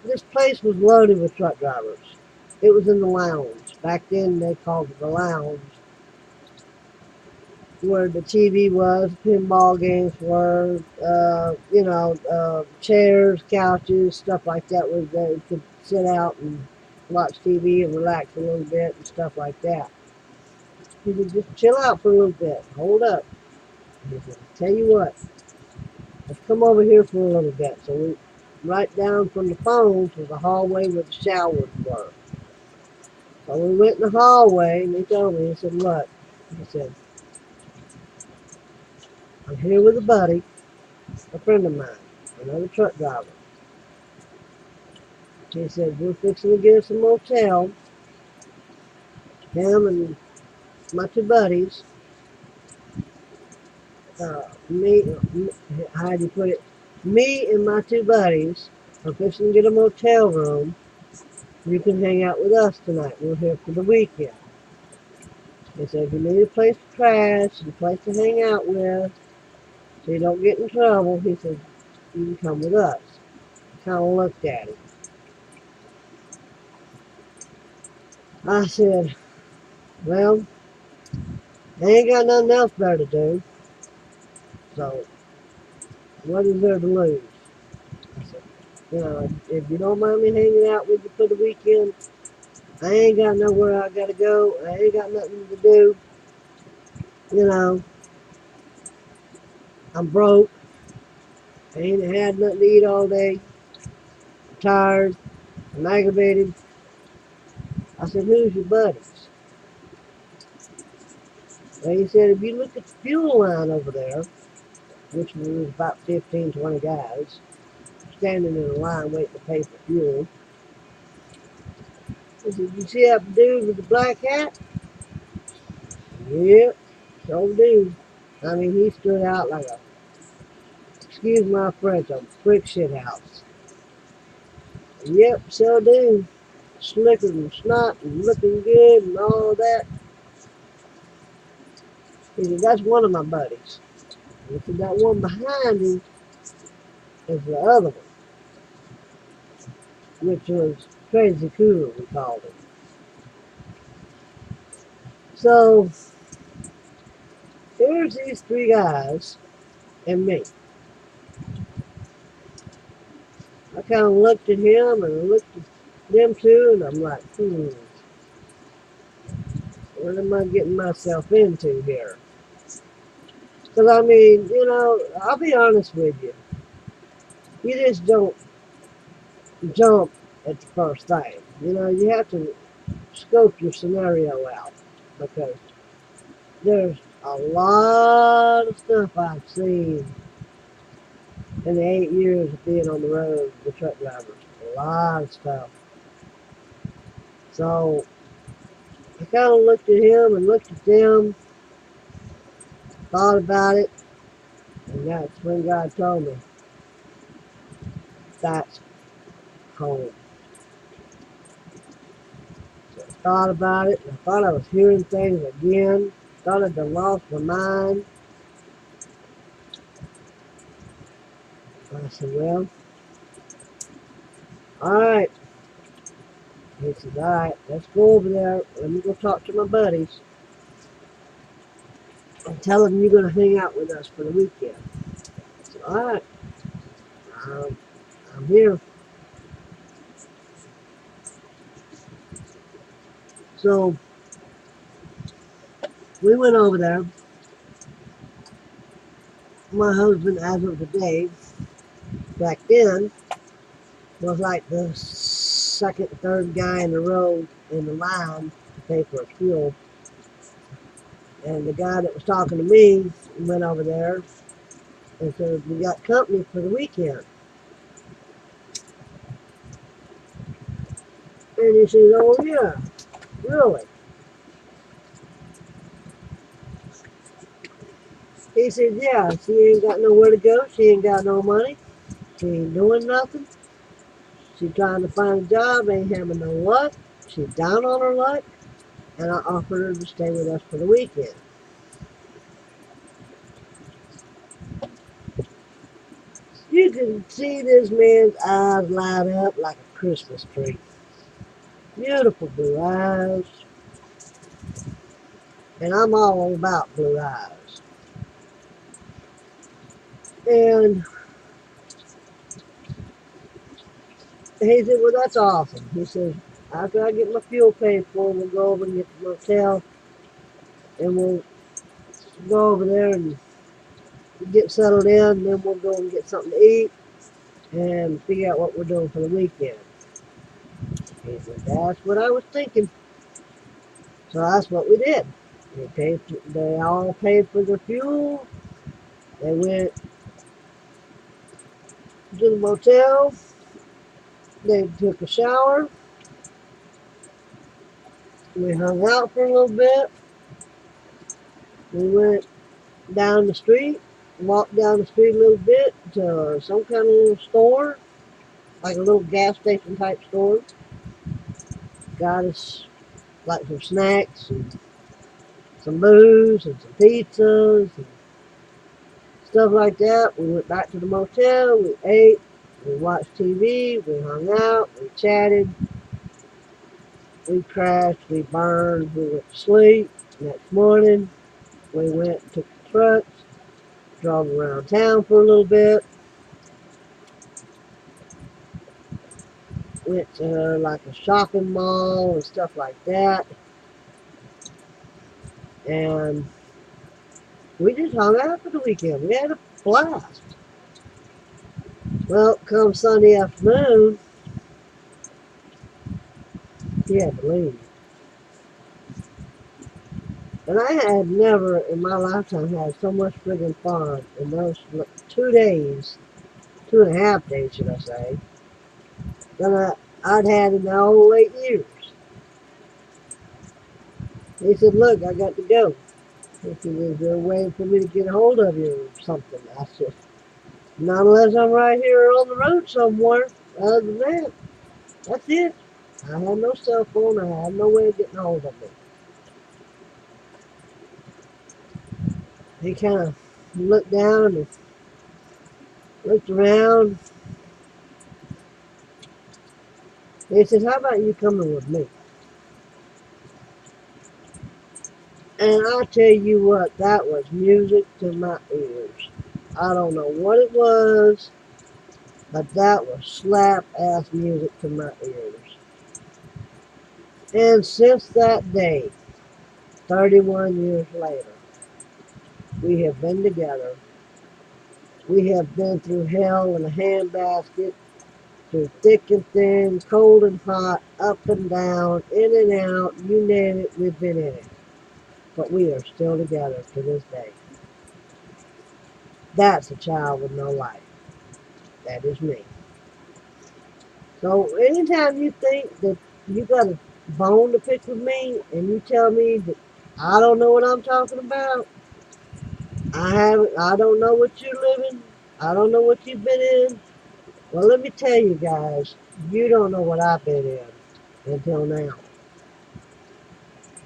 this place was loaded with truck drivers. It was in the lounge. Back then they called it the lounge, where the TV was, pinball games were, chairs, couches, stuff like that, where they could sit out and watch TV and relax a little bit and stuff like that. He said, just chill out for a little bit, hold up. He said, tell you what, let's come over here for a little bit. So we, right down from the phones was the hallway where the showers were. So we went in the hallway and he told me, he said, look, he said, I'm here with a buddy, a friend of mine, another truck driver. He said, we're fixing to get us a motel. Him and my two buddies, how do you put it? Me and my two buddies are fixing to get a motel room. You can hang out with us tonight. We're here for the weekend. He said, if you need a place to crash, a place to hang out with, so you don't get in trouble, he said, you can come with us. I kind of looked at him. I said, well, I ain't got nothing else better to do, so what is there to lose? I said, if you don't mind me hanging out with you for the weekend, I ain't got nowhere I gotta go. I ain't got nothing to do. You know, I'm broke. I ain't had nothing to eat all day. I'm tired. I'm aggravated. I said, who's your buddies? And he said, if you look at the fuel line over there, which was about 15, 20 guys, standing in a line waiting to pay for fuel, He said, you see that dude with the black hat? Yep, so do. I mean, he stood out like a, excuse my French, a brick shit house. Yep, so do. Slicker and snot and looking good and all that. He said, that's one of my buddies. He said, that one behind him is the other one, which was Crazy Cooler, we called him. So, here's these three guys and me. I kind of looked at him and looked at them two, and I'm like, what am I getting myself into here? Because, I mean, you know, I'll be honest with you. You just don't jump at the first thing. You know, you have to scope your scenario out. Because there's a lot of stuff I've seen in the 8 years of being on the road with truck drivers. A lot of stuff. So, I kind of looked at him and looked at them, thought about it, and that's when God told me, that's home. So I thought about it, and I thought I was hearing things again. Thought I'd lost my mind. I said, well, all right. He said, all right, let's go over there. Let me go talk to my buddies and tell them you're going to hang out with us for the weekend. I said, all right, I'm here. So we went over there. My husband, as of today, back then, was like the second, third guy in the row in the line to pay for his fuel. And the guy that was talking to me went over there and said, we got company for the weekend. And he said, oh yeah, really? He said, yeah, she ain't got nowhere to go. She ain't got no money. She ain't doing nothing. She's trying to find a job, ain't having no luck. She's down on her luck. And I offered her to stay with us for the weekend. You can see this man's eyes light up like a Christmas tree. Beautiful blue eyes. And I'm all about blue eyes. And he said, well, that's awesome. He says, after I get my fuel paid for, we'll go over and get the motel. And we'll go over there and get settled in. And then we'll go and get something to eat and figure out what we're doing for the weekend. He said, that's what I was thinking. So that's what we did. They all paid for their fuel. They went to the motel. They took a shower. We hung out for a little bit. We went down the street, walked down the street a little bit to some kind of little store, like a little gas station type store. Got us like some snacks and some booze and some pizzas and stuff like that. We went back to the motel. We ate. We watched TV. We hung out. We chatted. We crashed. We burned. We went to sleep. Next morning, we went, took the trucks, drove around town for a little bit. Went to like a shopping mall and stuff like that. And we just hung out for the weekend. We had a blast. Well, come Sunday afternoon, he had to leave. And I had never in my lifetime had so much friggin' fun in those 2 days, 2.5 days, should I say, than I'd had in the whole 8 years. He said, look, I got to go. He said, is there a way for me to get a hold of you or something? I said, not unless I'm right here on the road somewhere. Other than that, that's it. I have no cell phone. I have no way of getting a hold of me. He kind of looked down and looked around. He said, how about you coming with me? And I tell you what, that was music to my ears. I don't know what it was, but that was slap-ass music to my ears. And since that day, 31 years later, we have been together. We have been through hell in a handbasket, through thick and thin, cold and hot, up and down, in and out, you name it, we've been in it. But we are still together to this day. That's a child with no life. That is me. So anytime you think that you got a bone to pick with me and you tell me that I don't know what I'm talking about, I don't know what you're living, I don't know what you've been in. Well, let me tell you guys, you don't know what I've been in until now.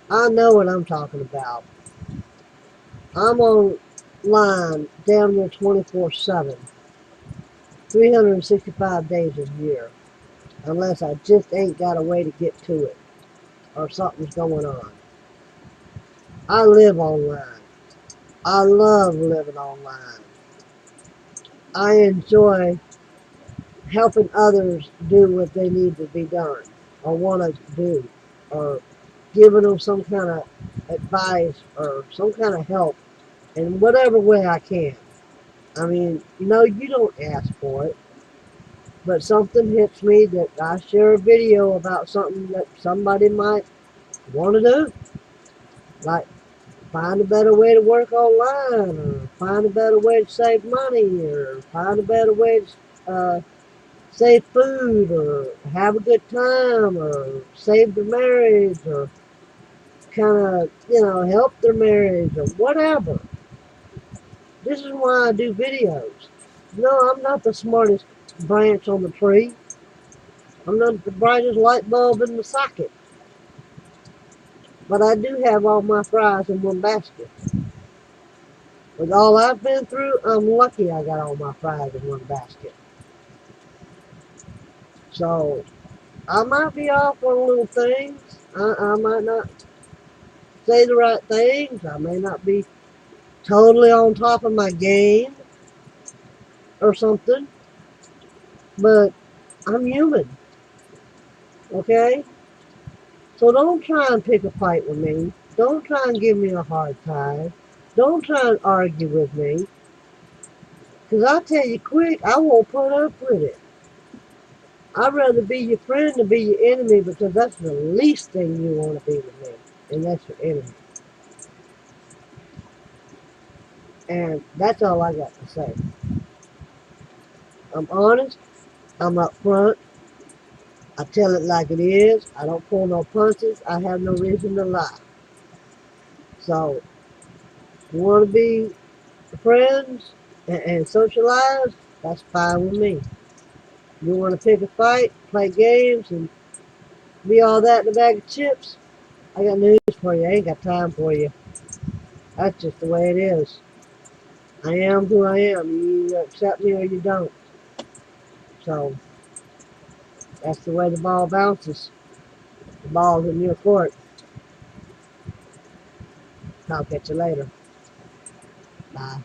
I know what I'm talking about. I'm online damn near 24/7, 365 days a year, unless I just ain't got a way to get to it or something's going on. I live online. I love living online. I enjoy helping others do what they need to be done or want to do, or giving them some kind of advice or some kind of help in whatever way I can. I mean, no, you don't ask for it, but something hits me that I share a video about something that somebody might want to do, like find a better way to work online, or find a better way to save money, or find a better way to save food, or have a good time, or save their marriage, or kind of, help their marriage, or whatever. This is why I do videos. No, I'm not the smartest branch on the tree. I'm not the brightest light bulb in the socket. But I do have all my fries in one basket. With all I've been through, I'm lucky I got all my fries in one basket. So I might be off on little things. I might not say the right things. I may not be totally on top of my game or something. But I'm human. Okay? So don't try and pick a fight with me. Don't try and give me a hard time. Don't try and argue with me. Because I'll tell you quick, I won't put up with it. I'd rather be your friend than be your enemy, because that's the least thing you want to be with me. And that's your enemy. And that's all I got to say. I'm honest. I'm upfront. I tell it like it is. I don't pull no punches. I have no reason to lie. So, if you want to be friends and socialize, that's fine with me. You want to pick a fight, play games, and be all that in a bag of chips? I got news for you. I ain't got time for you. That's just the way it is. I am who I am. You either accept me or you don't. So that's the way the ball bounces. The ball's in your court. I'll catch you later. Bye.